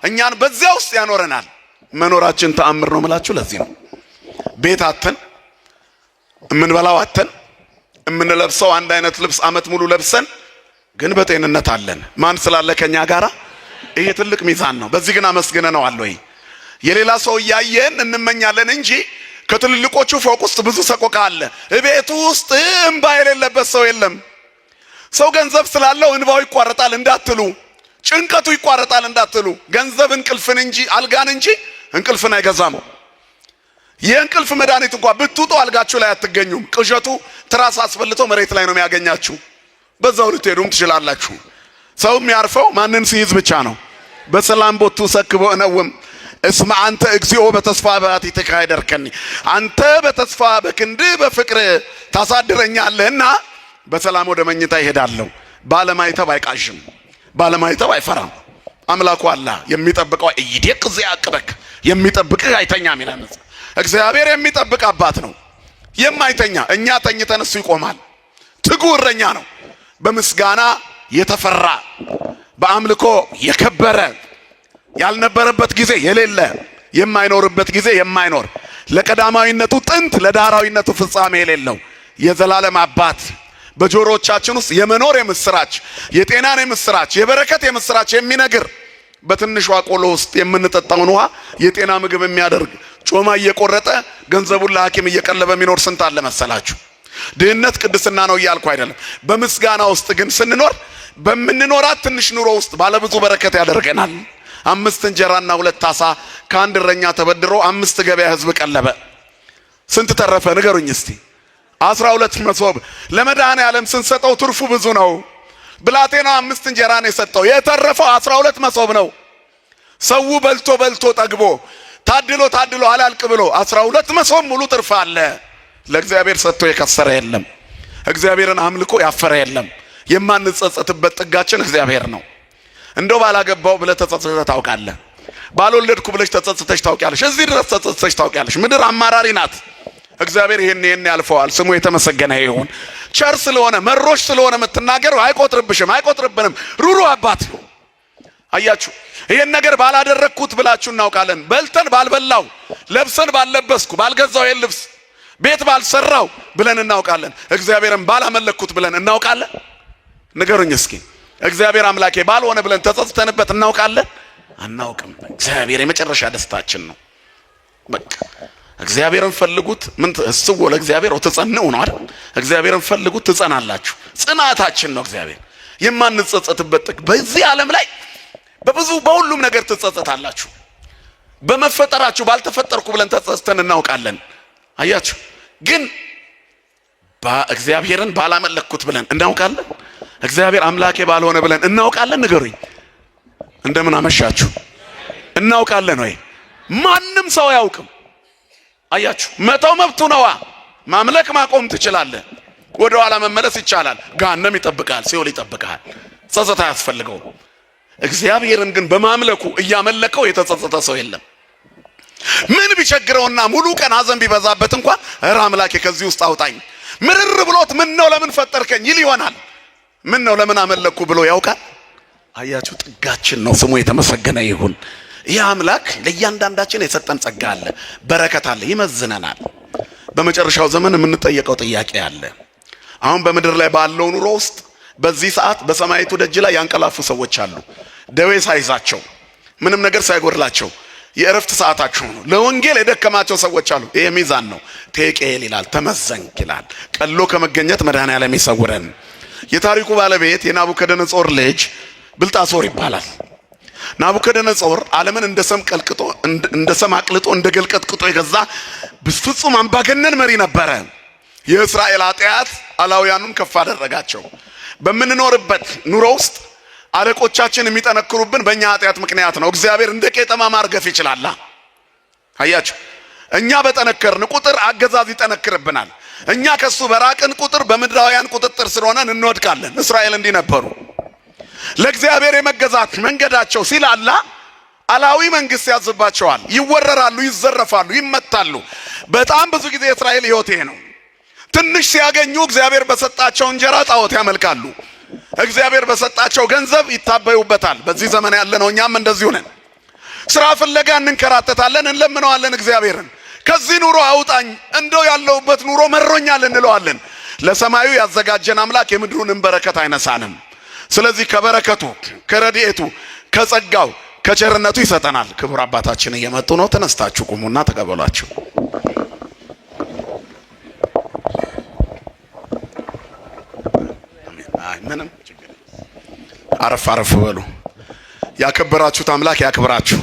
እኛን በዚያ ውስጥ ያኖረናል። መኖራችን ተአምር ነው የምላችሁ ለዚህ ነው። ቤት አተን፣ እምንበላው አተን፣ እምንለብሰው አንድ አይነት ልብስ አመት ሙሉ ለብሰን ግን በጤንነት አለን። ማን ስላለ ከኛ ጋራ? ይሄ ትልቅ ሚዛን ነው። በዚህ ግን አመስግነነዋል ወይ? የሌላ ሰው እያየን እንመኛለን እንጂ ከትልልቆቹ ፎቅ ውስጥ ብዙ ሰቆቃ አለ። ቤቱ ውስጥ እንባ የሌለበት ሰው የለም። ሰው ገንዘብ ስላለው እንባው ይቋረጣል እንዳትሉ፣ ጭንቀቱ ይቋረጣል እንዳትሉ። ገንዘብ እንቅልፍን እንጂ አልጋን እንጂ እንቅልፍን አይገዛም። የእንቅልፍ መድኃኒት እንኳን ብትውጡ አልጋችሁ ላይ አትገኙም። ቅዠቱ ትራስ አስፈልቶ መሬት ላይ ነው የሚያገኛችሁ። በዛው ልትሄዱም ትችላላችሁ። ሰው የሚያርፈው ማንን ሲይዝ ብቻ ነው። በሰላም ቦቱ ሰክቦ እነውም እስማ አንተ እግዚኦ በተስፋ በአቲትከ አይደርከኒ፣ አንተ በተስፋ በክንድ በፍቅር ታሳድረኛለህና በሰላም ወደ መኝታ ይሄዳለሁ። ባለማይተብ አይቃዥም፣ ባለማይተብ አይፈራም። አምላኩ አላህ የሚጠብቀው እይዴቅ ዘያቅበክ፣ የሚጠብቅህ አይተኛም ይላል። እግዚአብሔር የሚጠብቅ አባት ነው የማይተኛ። እኛ ተኝተን እሱ ይቆማል። ትጉ እረኛ ነው። በምስጋና የተፈራ በአምልኮ የከበረ ያልነበረበት ጊዜ የሌለ የማይኖርበት ጊዜ የማይኖር ለቀዳማዊነቱ ጥንት ለዳህራዊነቱ ፍጻሜ የሌለው የዘላለም አባት በጆሮቻችን ውስጥ የመኖር የምስራች፣ የጤናን የምስራች፣ የበረከት የምስራች የሚነግር በትንሿ ቆሎ ውስጥ የምንጠጣውን ውሃ የጤና ምግብ የሚያደርግ ጮማ እየቆረጠ ገንዘቡን ለሐኪም እየቀለበ የሚኖር ስንት አለ መሰላችሁ? ድህነት ቅድስና ነው እያልኩ አይደለም። በምስጋና ውስጥ ግን ስንኖር በምንኖራት ትንሽ ኑሮ ውስጥ ባለብዙ በረከት ያደርገናል። 5 እንጀራና 2 ዓሣ ከአንድ እረኛ ተበድሮ 5 ገበያ ህዝብ ቀለበ። ስንት ተረፈ ንገሩኝ እስቲ? 12 መሶብ ለመድኃኔዓለም ስንሰጠው ትርፉ ብዙ ነው። ብላቴናው 5 እንጀራ ነው የሰጠው፣ የተረፈው 12 መሶብ ነው። ሰው በልቶ በልቶ ጠግቦ ታድሎ ታድሎ አላልቅ ብሎ 12 መሶብ ሙሉ ትርፍ አለ። ለእግዚአብሔር ሰጥቶ የከሰረ የለም። እግዚአብሔርን አምልኮ ያፈረ የለም። የማንጸጸትበት ጥጋችን እግዚአብሔር ነው። እንደው ባላገባው ብለህ ተጸጽተህ ታውቃለህ? ባልወለድኩ ብለሽ ተጸጽተሽ ታውቂያለሽ? እዚህ ድረስ ተጸጽተሽ ታውቂያለሽ? ምድር አማራሪ ናት። እግዚአብሔር ይሄን ያልፈዋል። ስሙ የተመሰገነ ይሁን። ቸር ስለሆነ መሮሽ ስለሆነ የምትናገረው አይቆጥርብሽም፣ አይቆጥርብንም። ሩሩ አባት ነው። አያችሁ፣ ይሄን ነገር ባላደረግኩት ብላችሁ እናውቃለን። በልተን ባልበላው፣ ለብሰን ባልለበስኩ፣ ባልገዛው ይሄን ልብስ ቤት ባልሰራው ብለን እናውቃለን። እግዚአብሔርን ባላመለክኩት ብለን እናውቃለን? ንገሩኝ እስኪ። እግዚአብሔር አምላኬ ባልሆነ ብለን ተጸጽተንበት እናውቃለን? አናውቅም። እግዚአብሔር የመጨረሻ ደስታችን ነው። በቃ እግዚአብሔርን ፈልጉት። ምን እስወ ለእግዚአብሔር ወተጸነው ነው አይደል? እግዚአብሔርን ፈልጉት ትጸናላችሁ። ጽናታችን ነው እግዚአብሔር። የማንጸጸትበት ጥግ በዚህ ዓለም ላይ በሁሉም ነገር ትጸጸታላችሁ። በመፈጠራችሁ ባልተፈጠርኩ ብለን ተጸጽተን እናውቃለን። አያችሁ፣ ግን እግዚአብሔርን ባላመለክኩት ብለን እናውቃለን? እግዚአብሔር አምላኬ ባልሆነ ብለን እናውቃለን? ንገሩኝ። እንደምን አመሻችሁ? እናውቃለን ወይ? ማንም ሰው አያውቅም። አያችሁ፣ መተው መብቱ ነዋ። ማምለክ ማቆም ትችላለህ። ወደ ኋላ መመለስ ይቻላል። ገሃነም ይጠብቃል፣ ሲኦል ይጠብቃል። ጸጸት አያስፈልገውም። እግዚአብሔርን ግን በማምለኩ እያመለከው የተጸጸተ ሰው የለም። ምን ቢቸግረውና ሙሉ ቀን ሐዘን ቢበዛበት እንኳን እረ አምላኬ ከዚህ ውስጥ አውጣኝ፣ ምርር ብሎት ምን ነው ለምን ፈጠርከኝ ይል ይሆናል። ምን ነው ለምን አመለኩ ብሎ ያውቃል። አያችሁ፣ ጥጋችን ነው። ስሙ የተመሰገነ ይሁን። ይህ አምላክ ለእያንዳንዳችን የሰጠን ጸጋ አለ፣ በረከት አለ፣ ይመዝነናል። በመጨረሻው ዘመን የምንጠየቀው ጥያቄ አለ። አሁን በምድር ላይ ባለው ኑሮ ውስጥ በዚህ ሰዓት በሰማይቱ ደጅ ላይ ያንቀላፉ ሰዎች አሉ። ደዌ ሳይዛቸው፣ ምንም ነገር ሳይጎድላቸው የእረፍት ሰዓታቸው ነው። ለወንጌል የደከማቸው ሰዎች አሉ። ይሄ ሚዛን ነው። ቴቄል ይላል፣ ተመዘንክ ይላል። ቀሎ ከመገኘት መድኃኔዓለም ይሰውረን። የታሪኩ ባለቤት የናቡከደነጾር ልጅ ብልጣሶር ይባላል። ናቡከደነጾር ዓለምን እንደ ሰም አቅልጦ እንደ ገል ቀጥቅጦ የገዛ ፍጹም አምባገነን መሪ ነበረ። የእስራኤል ኃጢአት አላውያኑን ከፍ አደረጋቸው። በምንኖርበት ኑሮ ውስጥ አለቆቻችን የሚጠነክሩብን በእኛ ኃጢአት ምክንያት ነው። እግዚአብሔር እንደ ቄጠማ ማርገፍ ይችላል። አያችሁ፣ እኛ በጠነከርን ቁጥር አገዛዝ ይጠነክርብናል። እኛ ከሱ በራቅን ቁጥር በምድራውያን ቁጥጥር ስለሆነን እንወድቃለን። እስራኤል እንዲህ ነበሩ። ለእግዚአብሔር የመገዛት መንገዳቸው ሲላላ አላዊ መንግስት ያዝባቸዋል። ይወረራሉ፣ ይዘረፋሉ፣ ይመታሉ። በጣም ብዙ ጊዜ እስራኤል ሕይወት ይሄ ነው። ትንሽ ሲያገኙ እግዚአብሔር በሰጣቸው እንጀራ ጣዖት ያመልካሉ። እግዚአብሔር በሰጣቸው ገንዘብ ይታበዩበታል። በዚህ ዘመን ያለነው እኛም እንደዚሁ ነን። ስራ ፍለጋ እንንከራተታለን፣ እንለምነዋለን እግዚአብሔርን። ከዚህ ኑሮ አውጣኝ፣ እንደው ያለውበት ኑሮ መሮኛል እንለዋለን። ለሰማዩ ያዘጋጀን አምላክ የምድሩንም በረከት አይነሳንም። ስለዚህ ከበረከቱ፣ ከረድኤቱ፣ ከጸጋው፣ ከቸርነቱ ይሰጠናል። ክቡር አባታችን እየመጡ ነው። ተነስታችሁ ቁሙና ተቀበሏቸው። ምንም አረፍ አረፍ በሉ። ያከበራችሁት አምላክ ያክብራችሁ።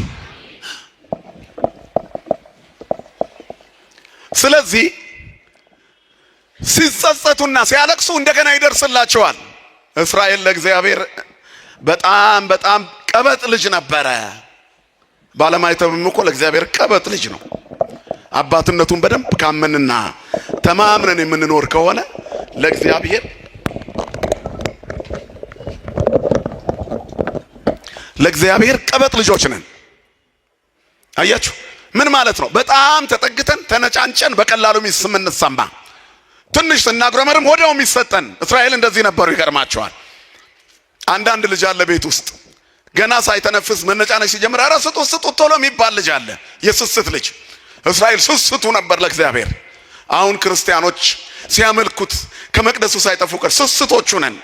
ስለዚህ ሲጸጸቱና ሲያለቅሱ እንደገና ይደርስላቸዋል። እስራኤል ለእግዚአብሔር በጣም ቀበጥ ልጅ ነበረ። ባለማይተብም እኮ ለእግዚአብሔር ቀበጥ ልጅ ነው። አባትነቱን በደንብ ካመንና ተማምነን የምንኖር ከሆነ ለእግዚአብሔር ቀበጥ ልጆች ነን። አያችሁ ምን ማለት ነው? በጣም ተጠግተን ተነጫንጨን በቀላሉ የምንሰማ ትንሽ ስናጉረመርም ወዲያው የሚሰጠን። እስራኤል እንደዚህ ነበሩ። ይገርማቸዋል። አንዳንድ ልጅ አለ ቤት ውስጥ ገና ሳይተነፍስ መነጫነጭ ሲጀምር ኧረ ስጡት ቶሎ የሚባል ልጅ አለ። የስስት ልጅ። እስራኤል ስስቱ ነበር ለእግዚአብሔር። አሁን ክርስቲያኖች ሲያመልኩት ከመቅደሱ ሳይጠፉ ቀር ስስቶቹ ነን።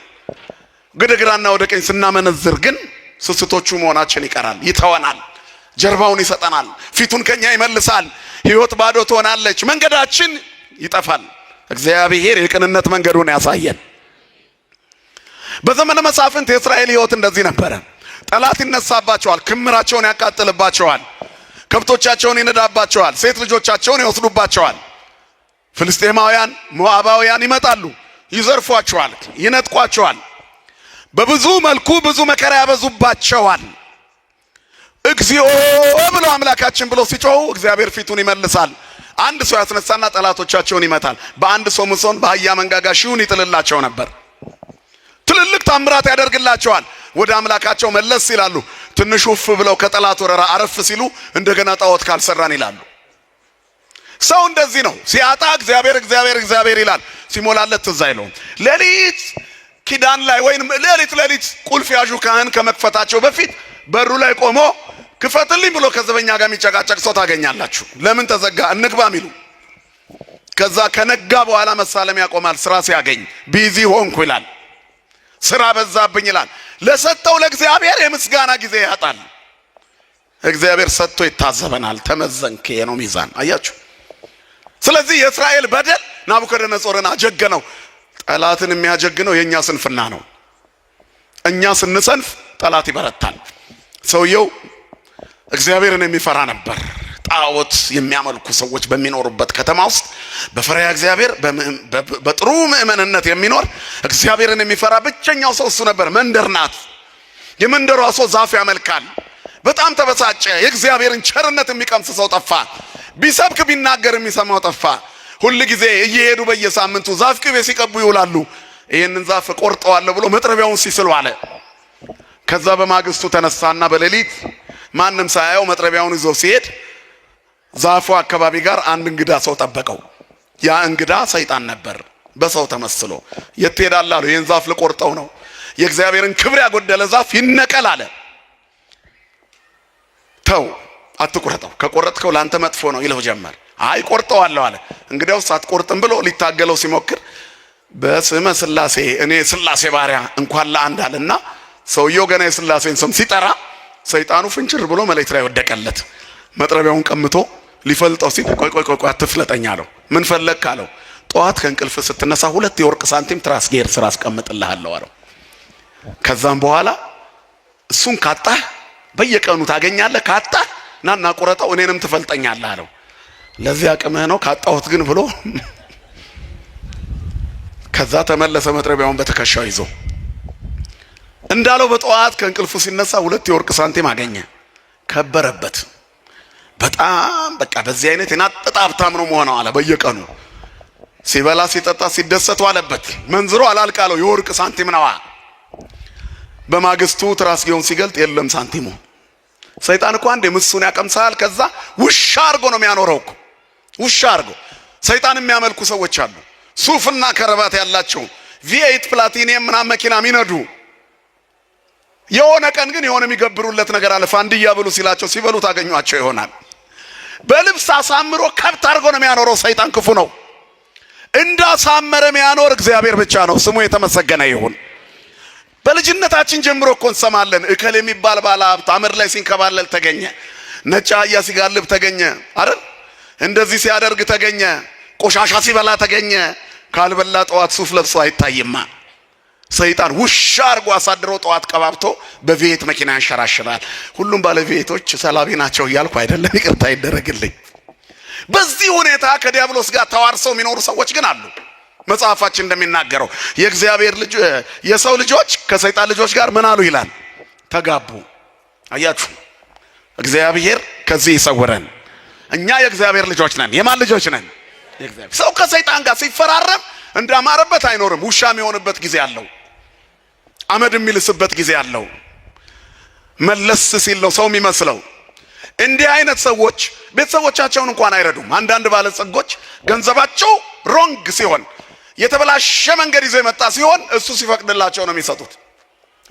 ወደ ግራና ወደ ቀኝ ስናመነዝር ግን ስስቶቹ መሆናችን ይቀራል። ይተወናል፣ ጀርባውን ይሰጠናል፣ ፊቱን ከኛ ይመልሳል። ሕይወት ባዶ ትሆናለች፣ መንገዳችን ይጠፋል። እግዚአብሔር የቅንነት መንገዱን ያሳየን። በዘመነ መሳፍንት የእስራኤል ሕይወት እንደዚህ ነበረ። ጠላት ይነሳባቸዋል፣ ክምራቸውን ያቃጥልባቸዋል፣ ከብቶቻቸውን ይነዳባቸዋል፣ ሴት ልጆቻቸውን ይወስዱባቸዋል። ፍልስጤማውያን፣ ሞዓባውያን ይመጣሉ፣ ይዘርፏቸዋል፣ ይነጥቋቸዋል። በብዙ መልኩ ብዙ መከራ ያበዙባቸዋል። እግዚኦ ብለው አምላካችን ብለው ሲጮሁ እግዚአብሔር ፊቱን ይመልሳል። አንድ ሰው ያስነሳና ጠላቶቻቸውን ይመታል። በአንድ ሶምሶን በአህያ መንጋጋ ሺውን ይጥልላቸው ነበር። ትልልቅ ታምራት ያደርግላቸዋል። ወደ አምላካቸው መለስ ይላሉ። ትንሽ ውፍ ብለው ከጠላት ወረራ አረፍ ሲሉ እንደገና ጣዖት ካልሰራን ይላሉ። ሰው እንደዚህ ነው። ሲያጣ እግዚአብሔር እግዚአብሔር እግዚአብሔር ይላል። ሲሞላለት ትዝ አይለውም። ሌሊት ኪዳን ላይ ወይንም ሌሊት ቁልፍ ያዡ ካህን ከመክፈታቸው በፊት በሩ ላይ ቆሞ ክፈትልኝ ብሎ ከዘበኛ ጋር የሚጨቃጨቅ ሰው ታገኛላችሁ። ለምን ተዘጋ እንግባ ሚሉ። ከዛ ከነጋ በኋላ መሳለም ያቆማል። ስራ ሲያገኝ ቢዚ ሆንኩ ይላል። ስራ በዛብኝ ይላል። ለሰጠው ለእግዚአብሔር የምስጋና ጊዜ ያጣል። እግዚአብሔር ሰጥቶ ይታዘበናል። ተመዘንክ ነው ሚዛን። አያችሁ። ስለዚህ የእስራኤል በደል ናቡከደነጾርን አጀገነው። ጠላትን የሚያጀግነው የኛ ስንፍና ነው። እኛ ስንሰንፍ ጠላት ይበረታል። ሰውየው እግዚአብሔርን የሚፈራ ነበር። ጣዖት የሚያመልኩ ሰዎች በሚኖሩበት ከተማ ውስጥ በፈሪሃ እግዚአብሔር በጥሩ ምእመንነት የሚኖር እግዚአብሔርን የሚፈራ ብቸኛው ሰው እሱ ነበር። መንደር ናት። የመንደሯ ሰው ዛፍ ያመልካል። በጣም ተበሳጨ። የእግዚአብሔርን ቸርነት የሚቀምስ ሰው ጠፋ። ቢሰብክ ቢናገር የሚሰማው ጠፋ። ሁል ጊዜ እየሄዱ በየሳምንቱ ዛፍ ቅቤ ሲቀቡ ይውላሉ። ይህንን ዛፍ ቆርጠዋለሁ ብሎ መጥረቢያውን ሲስሉ አለ። ከዛ በማግስቱ ተነሳና በሌሊት ማንም ሳያየው መጥረቢያውን ይዞ ሲሄድ ዛፉ አካባቢ ጋር አንድ እንግዳ ሰው ጠበቀው። ያ እንግዳ ሰይጣን ነበር በሰው ተመስሎ። የት ትሄዳለህ አለው። ይህን ዛፍ ልቆርጠው ነው። የእግዚአብሔርን ክብር ያጎደለ ዛፍ ይነቀል አለ። ተው አትቁረጠው፣ ከቆረጥከው ላንተ መጥፎ ነው ይለው ጀመር። አይ ቆርጠዋለሁ አለ። እንግዲያውስ አትቆርጥም ብሎ ሊታገለው ሲሞክር በስመ ስላሴ እኔ ስላሴ ባሪያ እንኳን ለአንድ አለና ሰውየው ገና የስላሴን ስም ሲጠራ ሰይጣኑ ፍንጭር ብሎ መሬት ላይ ወደቀለት። መጥረቢያውን ቀምቶ ሊፈልጠው ሲል ቆይ አትፍለጠኝ አለው። ምን ፈለግክ አለው። ጠዋት ከእንቅልፍ ስትነሳ 2 የወርቅ ሳንቲም ትራስጌር ስራ አስቀምጥልሃለሁ አለው። ከዛም በኋላ እሱን ካጣህ በየቀኑ ታገኛለህ፣ ካጣህ ናና ቁረጠው እኔንም ትፈልጠኛለህ አለው። ለዚህ አቅምህ ነው ካጣሁት ግን ብሎ ከዛ ተመለሰ። መጥረቢያውን በትከሻው ይዞ እንዳለው በጠዋት ከእንቅልፉ ሲነሳ 2 የወርቅ ሳንቲም አገኘ። ከበረበት። በጣም በቃ በዚህ አይነት የናጠጣ ሀብታም ነው መሆነው አለ። በየቀኑ ሲበላ ሲጠጣ ሲደሰቱ አለበት። መንዝሮ አላልቃለው የወርቅ ሳንቲም ነዋ። በማግስቱ ትራስጌውን ሲገልጥ የለም ሳንቲሙ። ሰይጣን እኮ አንዴ ምሱን ያቀምሳል። ከዛ ውሻ አርጎ ነው የሚያኖረው እኮ ውሻ አርጎ። ሰይጣን የሚያመልኩ ሰዎች አሉ። ሱፍና ከረባት ያላቸው V8 ፕላቲኒየም ምናምን መኪና የሚነዱ የሆነ ቀን ግን የሆነ የሚገብሩለት ነገር አለ። ፋንድያ ብሉ ሲላቸው ሲበሉ ታገኟቸው ይሆናል። በልብስ አሳምሮ ከብት አርጎ ነው የሚያኖረው። ሰይጣን ክፉ ነው። እንዳሳመረ የሚያኖር እግዚአብሔር ብቻ ነው። ስሙ የተመሰገነ ይሁን። በልጅነታችን ጀምሮ እኮ እንሰማለን። እከል የሚባል ባለ ሀብት አመድ ላይ ሲንከባለል ተገኘ፣ ነጭ አህያ ሲጋልብ ተገኘ አይደል? እንደዚህ ሲያደርግ ተገኘ፣ ቆሻሻ ሲበላ ተገኘ። ካልበላ ጠዋት ሱፍ ለብሶ አይታይማ። ሰይጣን ውሻ አርጎ አሳድሮ ጠዋት ቀባብቶ በቪኤት መኪና ያንሸራሽራል። ሁሉም ባለ ቪኤቶች ሰላቢ ናቸው እያልኩ አይደለም፣ ይቅርታ ይደረግልኝ። በዚህ ሁኔታ ከዲያብሎስ ጋር ተዋርሰው የሚኖሩ ሰዎች ግን አሉ። መጽሐፋችን እንደሚናገረው የእግዚአብሔር ልጅ የሰው ልጆች ከሰይጣን ልጆች ጋር ምን አሉ ይላል? ተጋቡ። አያችሁ፣ እግዚአብሔር ከዚህ ይሰውረን። እኛ የእግዚአብሔር ልጆች ነን። የማን ልጆች ነን? የእግዚአብሔር። ሰው ከሰይጣን ጋር ሲፈራረም እንዳማረበት አይኖርም። ውሻ የሚሆንበት ጊዜ አለው። አመድ የሚልስበት ጊዜ አለው። መለስ ሲል ነው ሰው የሚመስለው። እንዲህ አይነት ሰዎች ቤተሰቦቻቸውን እንኳን አይረዱም። አንዳንድ ባለጸጎች ገንዘባቸው ሮንግ ሲሆን የተበላሸ መንገድ ይዞ የመጣ ሲሆን እሱ ሲፈቅድላቸው ነው የሚሰጡት።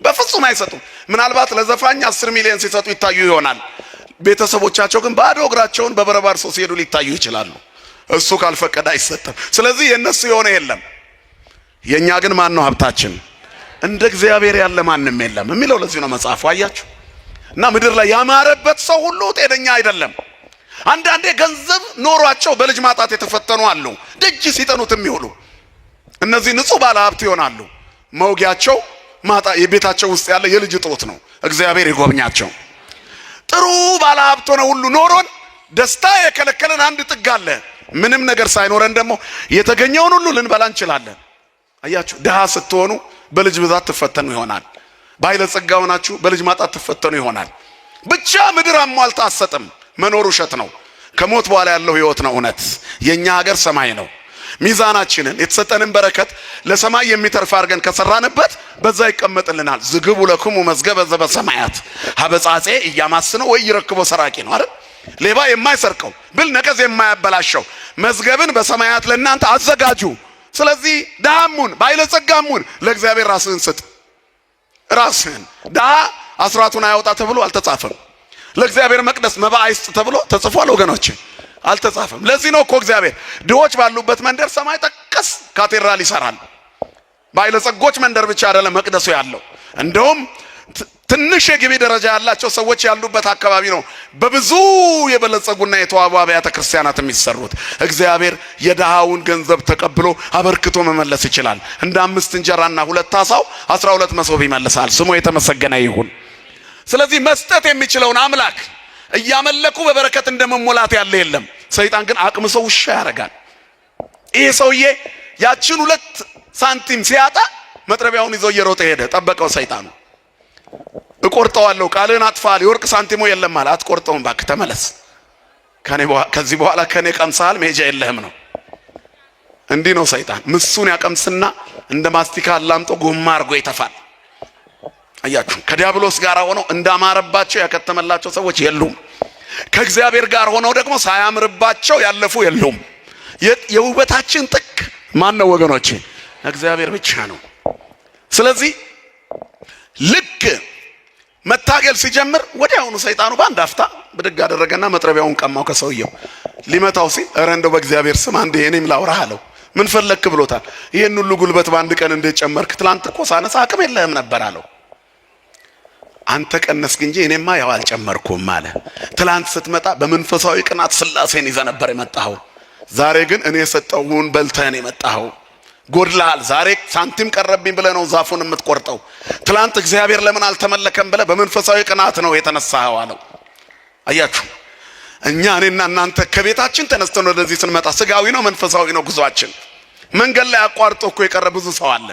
በፍጹም አይሰጡም። ምናልባት ለዘፋኝ 10 ሚሊዮን ሲሰጡ ይታዩ ይሆናል። ቤተሰቦቻቸው ግን ባዶ እግራቸውን በበረባር ሰው ሲሄዱ ሊታዩ ይችላሉ። እሱ ካልፈቀደ አይሰጥም። ስለዚህ የነሱ የሆነ የለም። የኛ ግን ማን ነው ሀብታችን? እንደ እግዚአብሔር ያለ ማንም የለም የሚለው ለዚህ ነው መጽሐፉ። አያችሁ። እና ምድር ላይ ያማረበት ሰው ሁሉ ጤነኛ አይደለም። አንዳንዴ ገንዘብ ኖሯቸው በልጅ ማጣት የተፈተኑ አሉ። ደጅ ሲጠኑት የሚውሉ እነዚህ ንጹህ ባለ ሀብት ይሆናሉ። መውጊያቸው የቤታቸው ውስጥ ያለ የልጅ እጦት ነው። እግዚአብሔር ይጎብኛቸው። ጥሩ ባለ ሀብት ሆነ ሁሉ ኖሮን ደስታ የከለከለን አንድ ጥግ አለ። ምንም ነገር ሳይኖረን ደግሞ የተገኘውን ሁሉ ልንበላ እንችላለን። አያችሁ፣ ድሃ ስትሆኑ በልጅ ብዛት ትፈተኑ ይሆናል። ባለጸጋ ሆናችሁ በልጅ ማጣት ትፈተኑ ይሆናል። ብቻ ምድር አሟልታ አትሰጥም። መኖር ውሸት ነው። ከሞት በኋላ ያለው ህይወት ነው እውነት። የኛ ሀገር ሰማይ ነው። ሚዛናችንን የተሰጠንን በረከት ለሰማይ የሚተርፍ አድርገን ከሰራንበት በዛ ይቀመጥልናል። ዝግቡ ለክሙ መዝገበ ዘበሰማያት ሀበጻጼ እያማስነው ወይ ይረክቦ ሰራቂ ነው አይደል? ሌባ የማይሰርቀው ብል ነቀዝ የማያበላሸው መዝገብን በሰማያት ለእናንተ አዘጋጁ። ስለዚህ ድሃሙን ባለጸጋሙን ለእግዚአብሔር ራስህን ስጥ። ራስህን ድሃ አስራቱን አያወጣ ተብሎ አልተጻፈም። ለእግዚአብሔር መቅደስ መባ አይስጥ ተብሎ ተጽፏል ወገኖች? አልተጻፈም። ለዚህ ነው እኮ እግዚአብሔር ድሆች ባሉበት መንደር ሰማይ ጠቀስ ካቴድራል ይሰራል። ባለጸጎች መንደር ብቻ አይደለም መቅደሱ ያለው። እንደውም ትንሽ የግቢ ደረጃ ያላቸው ሰዎች ያሉበት አካባቢ ነው በብዙ የበለጸጉና የተዋቡ አብያተ ክርስቲያናት የሚሰሩት። እግዚአብሔር የድሃውን ገንዘብ ተቀብሎ አበርክቶ መመለስ ይችላል። እንደ 5 እንጀራና 2 ዓሣው 12 መሶብ ይመልሳል። ስሙ የተመሰገነ ይሁን። ስለዚህ መስጠት የሚችለውን አምላክ እያመለኩ በበረከት እንደመሞላት ያለ የለም። ሰይጣን ግን አቅምሶ ውሻ ያደርጋል። ይሄ ሰውዬ ያችን 2 ሳንቲም ሲያጣ መጥረቢያውን ይዞ እየሮጠ ሄደ። ጠበቀው ሰይጣኑ። እቆርጠዋለሁ ቃልን አጥፋል የወርቅ ሳንቲሞ የለም አለ። አትቆርጠውም ባክ ተመለስ፣ ከዚህ በኋላ ከኔ ቀምሰሃል መሄጃ የለህም ነው። እንዲህ ነው ሰይጣን። ምሱን ያቀምስና እንደ ማስቲካ አላምጦ ጎማ አድርጎ ይተፋል። አያችሁ፣ ከዲያብሎስ ጋር ሆነው እንዳማረባቸው ያከተመላቸው ሰዎች የሉም። ከእግዚአብሔር ጋር ሆነው ደግሞ ሳያምርባቸው ያለፉ የሉም። የውበታችን ጥግ ማን ነው ወገኖቼ? እግዚአብሔር ብቻ ነው። ስለዚህ ልክ መታገል ሲጀምር ወዲያውኑ ሰይጣኑ በአንድ አፍታ ብድግ አደረገና መጥረቢያውን ቀማው ከሰውየው። ሊመታው ሲል ኧረ እንደው በእግዚአብሔር ስም አንዴ እኔም ላውራህ አለው። ምን ፈለክ ብሎታል። ይሄን ሁሉ ጉልበት በአንድ ቀን እንዴት ጨመርክ? ትላንት እኮ ሳነሳ አቅም የለህም ነበር አለው። አንተ ቀነስክ እንጂ እኔማ ያው አልጨመርኩም አለ። ትላንት ስትመጣ በመንፈሳዊ ቅናት ስላሴን ይዘህ ነበር የመጣኸው። ዛሬ ግን እኔ የሰጠውን በልተህን የመጣኸው። ጎድላል። ዛሬ ሳንቲም ቀረብኝ ብለህ ነው ዛፉን የምትቆርጠው። ትላንት እግዚአብሔር ለምን አልተመለከም ብለህ በመንፈሳዊ ቅናት ነው የተነሳኸው አለው። አያችሁ፣ እኔና እናንተ ከቤታችን ተነስተን ወደዚህ ስንመጣ ስጋዊ ነው መንፈሳዊ ነው ጉዟችን። መንገድ ላይ አቋርጦ እኮ የቀረ ብዙ ሰው አለ።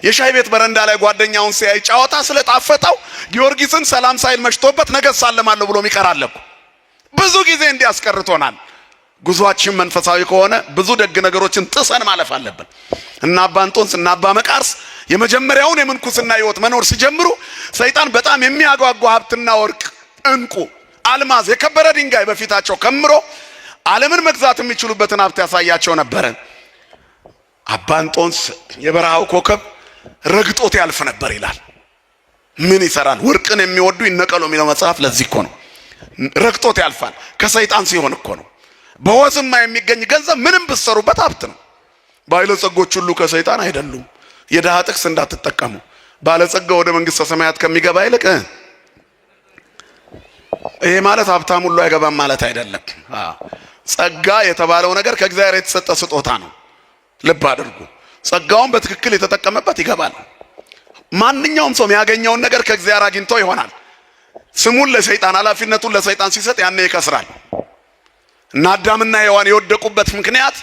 የሻይ ቤት በረንዳ ላይ ጓደኛውን ሲያይ ጨዋታ ስለጣፈጠው ጊዮርጊስን ሰላም ሳይል መሽቶበት ነገ ሳለማለሁ ብሎ ይቀራል እኮ። ብዙ ጊዜ እንዲያስቀርቶናል። ጉዟችን መንፈሳዊ ከሆነ ብዙ ደግ ነገሮችን ጥሰን ማለፍ አለብን። እና አባ እንጦንስ እና አባ መቃርስ የመጀመሪያውን የምንኩስና ህይወት መኖር ሲጀምሩ ሰይጣን በጣም የሚያጓጓ ሀብትና ወርቅ፣ እንቁ፣ አልማዝ፣ የከበረ ድንጋይ በፊታቸው ከምሮ ዓለምን መግዛት የሚችሉበትን ሀብት ያሳያቸው ነበረ። አባ እንጦንስ የበረሃው ኮከብ ረግጦት ያልፍ ነበር ይላል። ምን ይሰራል? ወርቅን የሚወዱ ይነቀሉ የሚለው መጽሐፍ ለዚህ እኮ ነው። ረግጦት ያልፋል። ከሰይጣን ሲሆን እኮ ነው። በወዝማ የሚገኝ ገንዘብ ምንም ብትሰሩበት ሀብት ነው። ባለጸጎች ሁሉ ከሰይጣን አይደሉም። የድሃ ጥቅስ እንዳትጠቀሙ። ባለጸጋ ወደ መንግስተ ሰማያት ከሚገባ ይልቅ ይሄ ማለት ሀብታም ሁሉ አይገባም ማለት አይደለም። ጸጋ የተባለው ነገር ከእግዚአብሔር የተሰጠ ስጦታ ነው። ልብ አድርጉ። ጸጋውን በትክክል የተጠቀመበት ይገባል። ማንኛውም ሰው የሚያገኘውን ነገር ከእግዚአብሔር አግኝቶ ይሆናል። ስሙን ለሰይጣን ኃላፊነቱን ለሰይጣን ሲሰጥ ያኔ ይከስራል። እና አዳምና ሔዋን የወደቁበት ምክንያት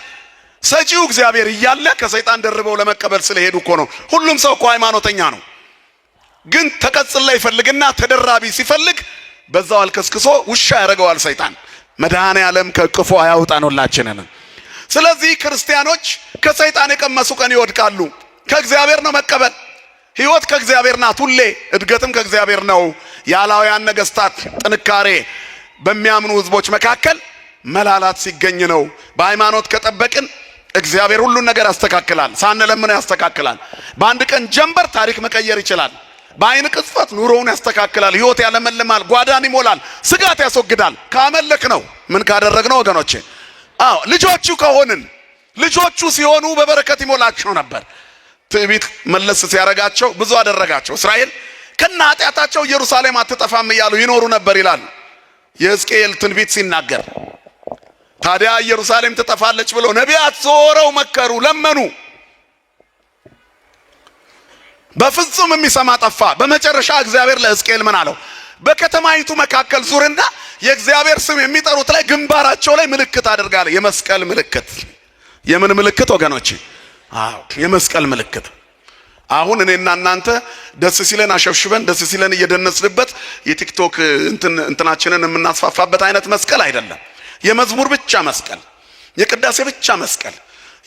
ሰጪው እግዚአብሔር እያለ ከሰይጣን ደርበው ለመቀበል ስለሄዱ እኮ ነው። ሁሉም ሰው እኮ ሃይማኖተኛ ነው፣ ግን ተቀጽላ ይፈልግና ተደራቢ ሲፈልግ በዛው አልከስክሶ ውሻ ያደርገዋል ሰይጣን። መድኃኔ ዓለም ከቅፎ አያውጣን ሁላችንን። ስለዚህ ክርስቲያኖች ከሰይጣን የቀመሱ ቀን ይወድቃሉ። ከእግዚአብሔር ነው መቀበል። ህይወት ከእግዚአብሔር ናት። ሁሌ እድገትም ከእግዚአብሔር ነው። የአላውያን ነገስታት ጥንካሬ በሚያምኑ ህዝቦች መካከል መላላት ሲገኝ ነው። በሃይማኖት ከጠበቅን እግዚአብሔር ሁሉን ነገር ያስተካክላል። ሳንለምን ያስተካክላል። በአንድ ቀን ጀንበር ታሪክ መቀየር ይችላል። በአይን ቅጽበት ኑሮውን ያስተካክላል። ህይወት ያለመልማል፣ ጓዳን ይሞላል፣ ስጋት ያስወግዳል። ካመለክ ነው። ምን ካደረግነው ወገኖቼ? ልጆቹ ከሆንን ልጆቹ ሲሆኑ በበረከት ይሞላቸው ነበር። ትዕቢት መለስ ሲያረጋቸው ብዙ አደረጋቸው። እስራኤል ከነ ኃጢአታቸው ኢየሩሳሌም አትጠፋም እያሉ ይኖሩ ነበር ይላል የሕዝቅኤል ትንቢት ሲናገር። ታዲያ ኢየሩሳሌም ትጠፋለች ብለው ነቢያት ዞረው መከሩ፣ ለመኑ። በፍጹም የሚሰማ ጠፋ። በመጨረሻ እግዚአብሔር ለሕዝቅኤል ምን አለው? በከተማይቱ መካከል ዙርና የእግዚአብሔር ስም የሚጠሩት ላይ ግንባራቸው ላይ ምልክት አድርጋለ። የመስቀል ምልክት። የምን ምልክት ወገኖቼ? የመስቀል ምልክት። አሁን እኔና እናንተ ደስ ሲለን አሸብሽበን ደስ ሲለን እየደነስንበት የቲክቶክ እንትናችንን የምናስፋፋበት አይነት መስቀል አይደለም። የመዝሙር ብቻ መስቀል፣ የቅዳሴ ብቻ መስቀል፣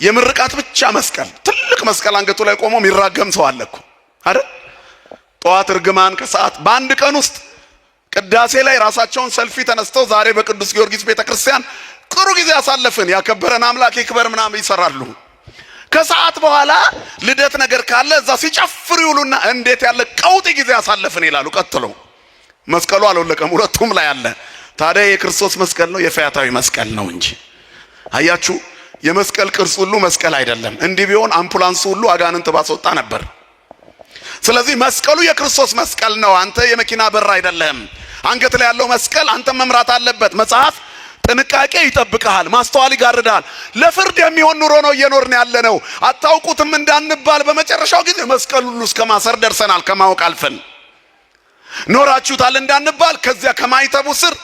የምርቃት ብቻ መስቀል። ትልቅ መስቀል አንገቱ ላይ ቆሞ የሚራገም ሰው አለ እኮ አይደል? ጠዋት እርግማን፣ ከሰዓት በአንድ ቀን ውስጥ ቅዳሴ ላይ ራሳቸውን ሰልፊ ተነስተው ዛሬ በቅዱስ ጊዮርጊስ ቤተክርስቲያን ጥሩ ጊዜ ያሳለፍን ያከበረን አምላክ ይክበር ምናምን ይሰራሉ። ከሰዓት በኋላ ልደት ነገር ካለ እዛ ሲጨፍሩ ይውሉና እንዴት ያለ ቀውጢ ጊዜ ያሳለፍን ይላሉ። ቀጥሎ መስቀሉ አልወለቀም፣ ሁለቱም ላይ አለ። ታዲያ የክርስቶስ መስቀል ነው የፈያታዊ መስቀል ነው እንጂ። አያችሁ፣ የመስቀል ቅርጽ ሁሉ መስቀል አይደለም። እንዲህ ቢሆን አምቡላንስ ሁሉ አጋንንት ባስወጣ ነበር። ስለዚህ መስቀሉ የክርስቶስ መስቀል ነው። አንተ የመኪና በር አይደለም። አንገት ላይ ያለው መስቀል አንተ መምራት አለበት። መጽሐፍ ጥንቃቄ ይጠብቀሃል፣ ማስተዋል ይጋርዳል። ለፍርድ የሚሆን ኑሮ ነው እየኖርን ያለ ነው። አታውቁትም እንዳንባል በመጨረሻው ጊዜ መስቀል ሁሉ እስከ ማሰር ደርሰናል። ከማወቅ አልፈን ኖራችሁታል እንዳንባል ከዚያ ከማይተቡ ስር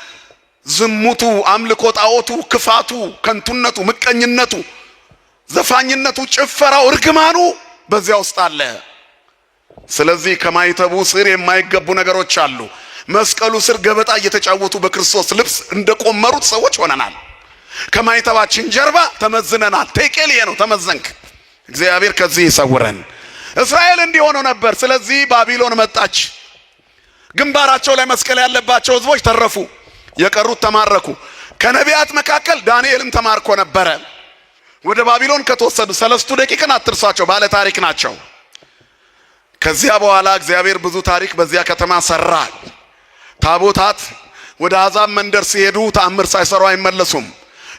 ዝሙቱ፣ አምልኮ ጣዖቱ፣ ክፋቱ፣ ከንቱነቱ፣ ምቀኝነቱ፣ ዘፋኝነቱ፣ ጭፈራው፣ እርግማኑ በዚያ ውስጥ አለ። ስለዚህ ከማይተቡ ስር የማይገቡ ነገሮች አሉ። መስቀሉ ስር ገበጣ እየተጫወቱ በክርስቶስ ልብስ እንደቆመሩት ሰዎች ሆነናል። ከማይተባችን ጀርባ ተመዝነናል። ቴቄልዬ ነው ተመዘንክ። እግዚአብሔር ከዚህ ይሰውረን። እስራኤል እንዲሆነው ነበር። ስለዚህ ባቢሎን መጣች። ግንባራቸው ላይ መስቀል ያለባቸው ህዝቦች ተረፉ፣ የቀሩት ተማረኩ። ከነቢያት መካከል ዳንኤልም ተማርኮ ነበረ። ወደ ባቢሎን ከተወሰዱ 3 ደቂቃን አትርሷቸው፣ ባለ ታሪክ ናቸው። ከዚያ በኋላ እግዚአብሔር ብዙ ታሪክ በዚያ ከተማ ሰራ። ታቦታት ወደ አሕዛብ መንደር ሲሄዱ ተአምር ሳይሰሩ አይመለሱም።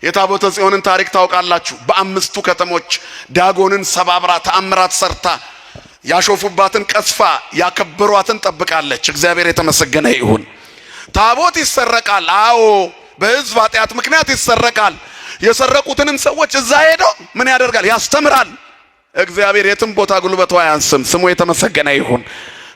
የታቦተ ጽዮንን ታሪክ ታውቃላችሁ። በ5ቱ ከተሞች ዳጎንን ሰባብራ ተአምራት ሰርታ ያሾፉባትን ቀስፋ ያከበሯትን ጠብቃለች። እግዚአብሔር የተመሰገነ ይሁን። ታቦት ይሰረቃል። አዎ በሕዝብ ኃጢአት ምክንያት ይሰረቃል። የሰረቁትንም ሰዎች እዛ ሄዶ ምን ያደርጋል? ያስተምራል። እግዚአብሔር የትም ቦታ ጉልበቱ አያንስም። ስሙ የተመሰገነ ይሁን።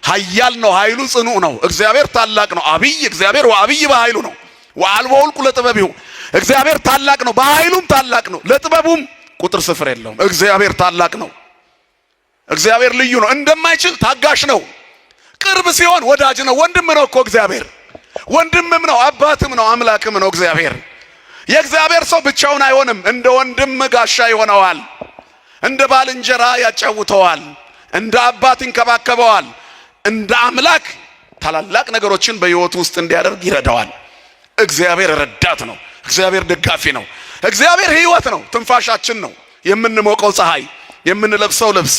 ኃያል ነው፣ ኃይሉ ጽኑ ነው። እግዚአብሔር ታላቅ ነው። አብይ እግዚአብሔር ወአብይ በኃይሉ ነው። ወአልቦ ውልቁ ለጥበቢሁ። እግዚአብሔር ታላቅ ነው፣ በኃይሉም ታላቅ ነው፣ ለጥበቡም ቁጥር ስፍር የለውም። እግዚአብሔር ታላቅ ነው። እግዚአብሔር ልዩ ነው። እንደማይችል ታጋሽ ነው። ቅርብ ሲሆን ወዳጅ ነው። ወንድም ነው እኮ እግዚአብሔር። ወንድምም ነው፣ አባትም ነው፣ አምላክም ነው እግዚአብሔር። የእግዚአብሔር ሰው ብቻውን አይሆንም። እንደ ወንድም ጋሻ ይሆነዋል። እንደ ባልንጀራ ያጫውተዋል። እንደ አባት ይንከባከበዋል። እንደ አምላክ ታላላቅ ነገሮችን በሕይወቱ ውስጥ እንዲያደርግ ይረዳዋል። እግዚአብሔር ረዳት ነው። እግዚአብሔር ደጋፊ ነው። እግዚአብሔር ሕይወት ነው፣ ትንፋሻችን ነው። የምንሞቀው ፀሐይ፣ የምንለብሰው ልብስ፣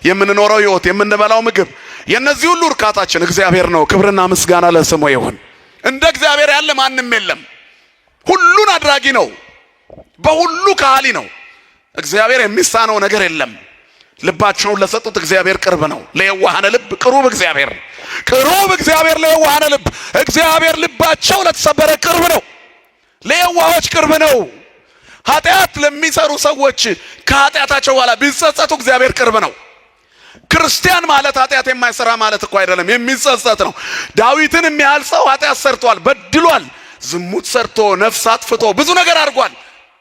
የምንኖረው ሕይወት፣ የምንበላው ምግብ፣ የነዚህ ሁሉ እርካታችን እግዚአብሔር ነው። ክብርና ምስጋና ለስሙ ይሁን። እንደ እግዚአብሔር ያለ ማንም የለም። ሁሉን አድራጊ ነው። በሁሉ ካህሊ ነው። እግዚአብሔር የሚሳነው ነገር የለም። ልባቸውን ለሰጡት እግዚአብሔር ቅርብ ነው። ለየዋሃነ ልብ ቅሩብ እግዚአብሔር፣ ቅሩብ እግዚአብሔር ለየዋሃነ ልብ። እግዚአብሔር ልባቸው ለተሰበረ ቅርብ ነው። ለየዋሆች ቅርብ ነው። ኃጢአት ለሚሰሩ ሰዎች ከኃጢአታቸው በኋላ ቢጸጸቱ እግዚአብሔር ቅርብ ነው። ክርስቲያን ማለት ኃጢአት የማይሰራ ማለት እኮ አይደለም፣ የሚጸጸት ነው። ዳዊትን የሚያህል ሰው ኃጢአት ሰርቷል፣ በድሏል፣ ዝሙት ሰርቶ ነፍስ አጥፍቶ ብዙ ነገር አድርጓል።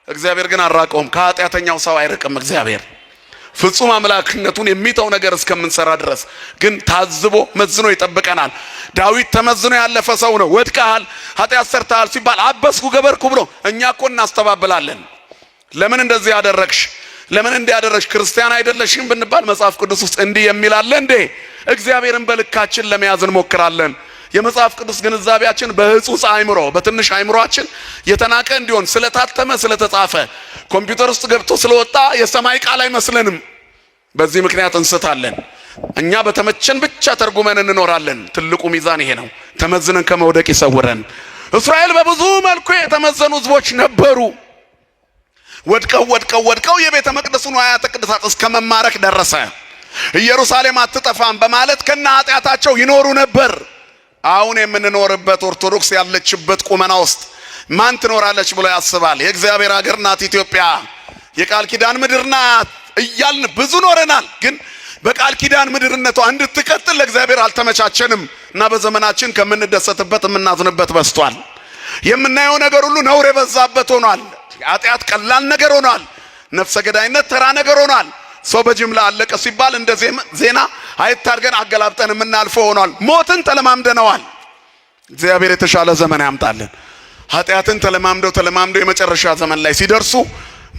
እግዚአብሔር ግን አራቀውም። ከኃጢአተኛው ሰው አይርቅም። እግዚአብሔር ፍጹም አምላክነቱን የሚተው ነገር እስከምንሰራ ድረስ ግን ታዝቦ መዝኖ ይጠብቀናል። ዳዊት ተመዝኖ ያለፈ ሰው ነው። ወድቀሃል፣ ኃጢአት ሰርተሃል ሲባል አበስኩ ገበርኩ ብሎ እኛ እኮ እናስተባብላለን። ለምን እንደዚህ ያደረግሽ፣ ለምን እንዲያደረግሽ፣ ክርስቲያን አይደለሽም ብንባል መጽሐፍ ቅዱስ ውስጥ እንዲህ የሚል አለ እንዴ? እግዚአብሔርን በልካችን ለመያዝ እንሞክራለን። የመጽሐፍ ቅዱስ ግንዛቤያችን በህጹጽ አእምሮ፣ በትንሽ አእምሮአችን የተናቀ እንዲሆን ስለታተመ ስለተጻፈ ኮምፒውተር ውስጥ ገብቶ ስለወጣ የሰማይ ቃል አይመስለንም። በዚህ ምክንያት እንስታለን። እኛ በተመቸን ብቻ ተርጉመን እንኖራለን። ትልቁ ሚዛን ይሄ ነው። ተመዝነን ከመውደቅ ይሰውረን። እስራኤል በብዙ መልኩ የተመዘኑ ህዝቦች ነበሩ። ወድቀው የቤተ መቅደሱን ንዋያተ ቅድሳት እስከ መማረክ ደረሰ። ኢየሩሳሌም አትጠፋም በማለት ከነ ኃጢአታቸው ይኖሩ ነበር። አሁን የምንኖርበት ኦርቶዶክስ ያለችበት ቁመና ውስጥ ማን ትኖራለች ብሎ ያስባል? የእግዚአብሔር ሀገር ናት ኢትዮጵያ፣ የቃል ኪዳን ምድር ናት እያልን ብዙ ኖረናል። ግን በቃል ኪዳን ምድርነቷ እንድትቀጥል ለእግዚአብሔር አልተመቻቸንም እና በዘመናችን ከምንደሰትበት የምናዝንበት በስቷል። የምናየው ነገር ሁሉ ነውር የበዛበት ሆኗል። ኃጢአት ቀላል ነገር ሆኗል። ነፍሰ ገዳይነት ተራ ነገር ሆኗል። ሰው በጅምላ አለቀ ሲባል እንደ ዜና አይታርገን አገላብጠን የምናልፈው ሆኗል። ሞትን ተለማምደነዋል። እግዚአብሔር የተሻለ ዘመን ያምጣልን። ኃጢአትን ተለማምደው የመጨረሻ ዘመን ላይ ሲደርሱ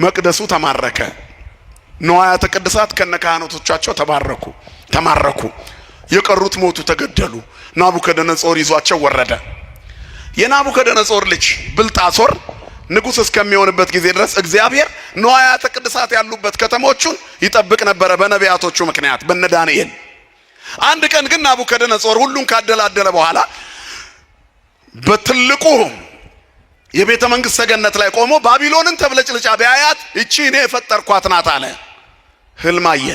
መቅደሱ ተማረከ። ንዋያተ ቅድሳት ከነካህናቶቻቸው ተማረኩ። የቀሩት ሞቱ፣ ተገደሉ። ናቡከደነጾር ይዟቸው ወረደ። የናቡከደነጾር ልጅ ብልጣሶር ንጉሥ እስከሚሆንበት ጊዜ ድረስ እግዚአብሔር ንዋያተ ቅድሳት ያሉበት ከተሞቹን ይጠብቅ ነበረ በነቢያቶቹ ምክንያት በነ ዳንኤል። አንድ ቀን ግን ናቡከደነጾር ሁሉን ካደላደለ በኋላ በትልቁ የቤተ መንግስት ሰገነት ላይ ቆሞ ባቢሎንን ተብለጭልጫ ቢያያት እቺ እኔ የፈጠርኳት ናት አለ። ህልም አየ።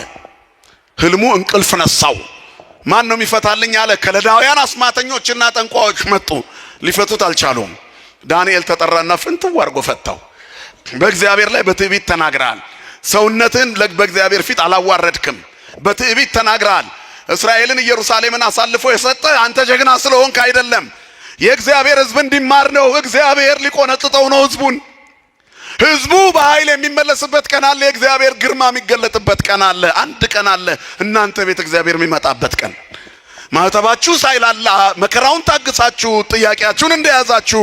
ህልሙ እንቅልፍ ነሳው። ማን ነው የሚፈታልኝ አለ። ከለዳውያን አስማተኞችና ጠንቋዮች መጡ። ሊፈቱት አልቻሉም። ዳንኤል ተጠራና ፍንትው አድርጎ ፈታው። በእግዚአብሔር ላይ በትዕቢት ተናግረሃል። ሰውነትን በእግዚአብሔር ፊት አላዋረድክም። በትዕቢት ተናግረሃል። እስራኤልን ኢየሩሳሌምን አሳልፎ የሰጠ አንተ ጀግና ስለሆንክ አይደለም፣ የእግዚአብሔር ሕዝብ እንዲማር ነው። እግዚአብሔር ሊቆነጥጠው ነው ሕዝቡን። ሕዝቡ በኃይል የሚመለስበት ቀን አለ። የእግዚአብሔር ግርማ የሚገለጥበት ቀን አለ። አንድ ቀን አለ እናንተ ቤት እግዚአብሔር የሚመጣበት ቀን። ማህተባችሁ ሳይላላ መከራውን ታግሳችሁ ጥያቄያችሁን እንደያዛችሁ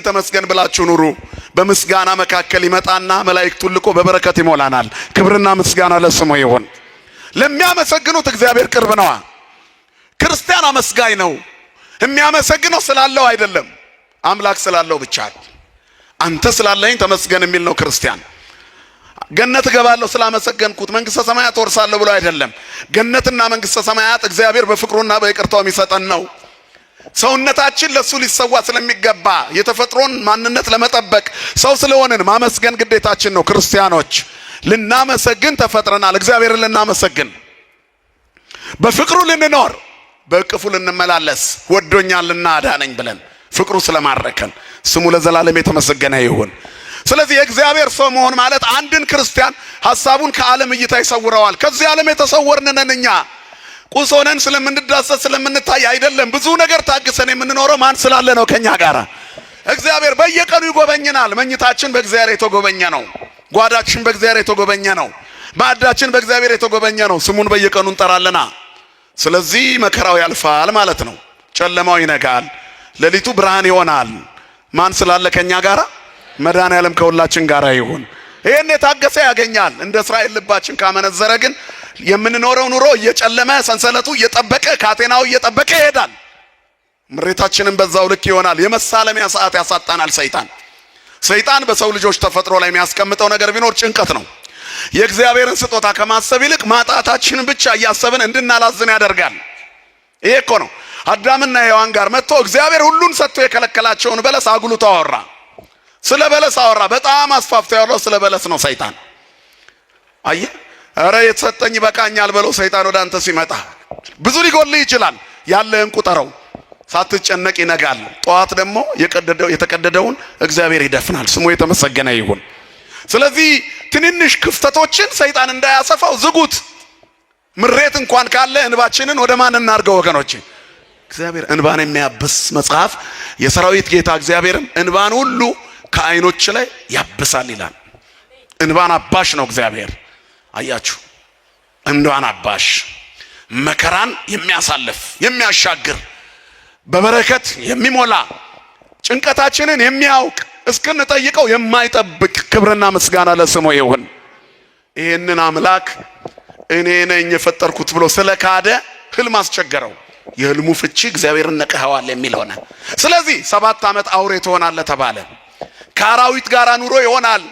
ተመስገን ብላችሁ ኑሩ። በምስጋና መካከል ይመጣና መላእክቱን ልኮ በበረከት ይሞላናል። ክብርና ምስጋና ለስሙ ይሁን። ለሚያመሰግኑት እግዚአብሔር ቅርብ ነዋ። ክርስቲያን አመስጋኝ ነው። የሚያመሰግነው ስላለው አይደለም፣ አምላክ ስላለው ብቻ። አንተ ስላለኝ ተመስገን የሚል ነው ክርስቲያን። ገነት እገባለሁ ስላመሰገንኩት መንግስተ ሰማያት ወርሳለሁ ብሎ አይደለም። ገነትና መንግስተ ሰማያት እግዚአብሔር በፍቅሩና በይቅርታው የሚሰጠን ነው። ሰውነታችን ለሱ ሊሰዋ ስለሚገባ የተፈጥሮን ማንነት ለመጠበቅ ሰው ስለሆንን ማመስገን ግዴታችን ነው። ክርስቲያኖች ልናመሰግን ተፈጥረናል። እግዚአብሔርን ልናመሰግን፣ በፍቅሩ ልንኖር፣ በእቅፉ ልንመላለስ፣ ወዶኛልና አዳነኝ ብለን ፍቅሩ ስለማረከን ስሙ ለዘላለም የተመሰገነ ይሁን። ስለዚህ የእግዚአብሔር ሰው መሆን ማለት አንድን ክርስቲያን ሐሳቡን ከዓለም እይታ ይሰውረዋል። ከዚህ ዓለም የተሰወርን ነን እኛ። ቁስ ሆነን ስለምንዳሰስ ስለምንታይ አይደለም። ብዙ ነገር ታግሰን የምንኖረው ማን ስላለ ነው? ከኛ ጋር እግዚአብሔር በየቀኑ ይጎበኝናል። መኝታችን በእግዚአብሔር የተጎበኘ ነው። ጓዳችን በእግዚአብሔር የተጎበኘ ነው። ማዕዳችን በእግዚአብሔር የተጎበኘ ነው። ስሙን በየቀኑ እንጠራለና። ስለዚህ መከራው ያልፋል ማለት ነው። ጨለማው ይነጋል፣ ሌሊቱ ብርሃን ይሆናል። ማን ስላለ ከኛ ጋር? መድኃኔዓለም ከሁላችን ጋር ይሁን። ይሄን የታገሰ ያገኛል። እንደ እስራኤል ልባችን ካመነዘረ ግን የምንኖረው ኑሮ እየጨለመ ሰንሰለቱ እየጠበቀ ካቴናው እየጠበቀ ይሄዳል። ምሬታችንን በዛው ልክ ይሆናል። የመሳለሚያ ሰዓት ያሳጣናል ሰይጣን በሰው ልጆች ተፈጥሮ ላይ የሚያስቀምጠው ነገር ቢኖር ጭንቀት ነው። የእግዚአብሔርን ስጦታ ከማሰብ ይልቅ ማጣታችንን ብቻ እያሰብን እንድናላዝን ያደርጋል። ይሄ እኮ ነው አዳምና ሔዋን ጋር መጥቶ እግዚአብሔር ሁሉን ሰጥቶ የከለከላቸውን በለስ አጉልቶ አወራ። ስለ በለስ አወራ። በጣም አስፋፍቶ ያወራው ስለ በለስ ነው ሰይጣን። አየ ኧረ የተሰጠኝ ይበቃኛል ብለው ሰይጣን ወደ አንተ ሲመጣ ብዙ ሊጎልህ ይችላል። ያለህን ቁጠረው፣ ሳትጨነቅ ይነጋል። ጠዋት ደግሞ የተቀደደውን እግዚአብሔር ይደፍናል። ስሙ የተመሰገነ ይሁን። ስለዚህ ትንንሽ ክፍተቶችን ሰይጣን እንዳያሰፋው ዝጉት። ምሬት እንኳን ካለ እንባችንን ወደ ማን እናርገው ወገኖቼ? እግዚአብሔር እንባን የሚያብስ መጽሐፍ የሰራዊት ጌታ እግዚአብሔርም እንባን ሁሉ ከዓይኖች ላይ ያብሳል ይላል። እንባን አባሽ ነው እግዚአብሔር። አያችሁ፣ እንባን አባሽ፣ መከራን የሚያሳልፍ የሚያሻግር፣ በበረከት የሚሞላ፣ ጭንቀታችንን የሚያውቅ፣ እስክንጠይቀው የማይጠብቅ ክብርና ምስጋና ለስሙ ይሁን። ይህንን አምላክ እኔ ነኝ የፈጠርኩት ብሎ ስለካደ ህልም አስቸገረው። የህልሙ ፍቺ እግዚአብሔርን ነቀኸዋል የሚል ሆነ። ስለዚህ 7 ዓመት አውሬ ትሆናለህ ተባለ። ከአራዊት ጋር ኑሮ ይሆናል።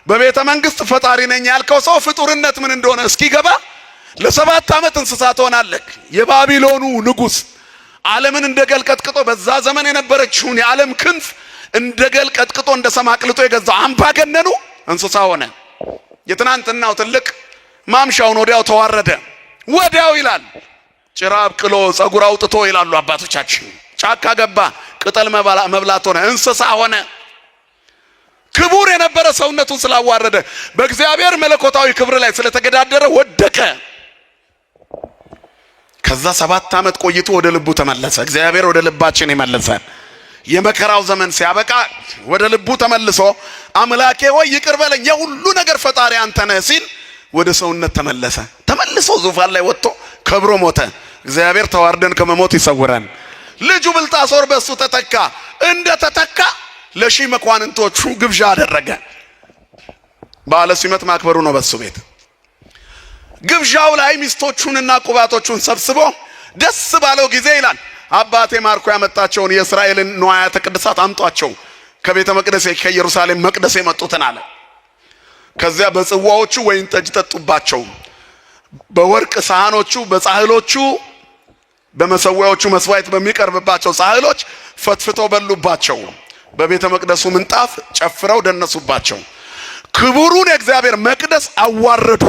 በቤተ መንግስት ፈጣሪ ነኝ ያልከው ሰው ፍጡርነት ምን እንደሆነ እስኪገባ ለ7 ዓመት እንስሳ ትሆናለህ። የባቢሎኑ ንጉሥ ዓለምን እንደገል ቀጥቅጦ በዛ ዘመን የነበረችውን የዓለም ክንፍ እንደገል ቀጥቅጦ እንደ ሰም አቅልጦ የገዛው አምባገነኑ እንስሳ ሆነ። የትናንትናው ትልቅ ማምሻውን ወዲያው ተዋረደ። ወዲያው ይላል ጭራ አብቅሎ ጸጉር አውጥቶ ይላሉ አባቶቻችን። ጫካ ገባ፣ ቅጠል መብላት ሆነ፣ እንስሳ ሆነ። ክቡር የነበረ ሰውነቱን ስላዋረደ በእግዚአብሔር መለኮታዊ ክብር ላይ ስለተገዳደረ ወደቀ። ከዛ 7 ዓመት ቆይቶ ወደ ልቡ ተመለሰ። እግዚአብሔር ወደ ልባችን ይመልሰን። የመከራው ዘመን ሲያበቃ ወደ ልቡ ተመልሶ አምላኬ ሆይ ይቅር በለኝ የሁሉ ነገር ፈጣሪ አንተ ነህ ሲል ወደ ሰውነት ተመለሰ። ተመልሶ ዙፋን ላይ ወጥቶ ከብሮ ሞተ። እግዚአብሔር ተዋርደን ከመሞት ይሰውረን። ልጁ ብልጣሶር በሱ ተተካ። እንደ ተተካ ለሺህ መኳንንቶቹ ግብዣ አደረገ። በዓለ ሲመት ማክበሩ ነው በሱ ቤት። ግብዣው ላይ ሚስቶቹንና ቁባቶቹን ሰብስቦ ደስ ባለው ጊዜ ይላል አባቴ ማርኮ ያመጣቸውን የእስራኤልን ንዋያተ ቅድሳት አምጧቸው ከቤተ መቅደስ ከኢየሩሳሌም መቅደስ የመጡትን አለ። ከዚያ በጽዋዎቹ ወይን ጠጅ ጠጡባቸው፣ በወርቅ ሳህኖቹ በጻህሎቹ በመሰዊያዎቹ መስዋዕት በሚቀርብባቸው ሳህሎች ፈትፍተው በሉባቸው፣ በቤተ መቅደሱ ምንጣፍ ጨፍረው ደነሱባቸው፣ ክቡሩን የእግዚአብሔር መቅደስ አዋረዱ።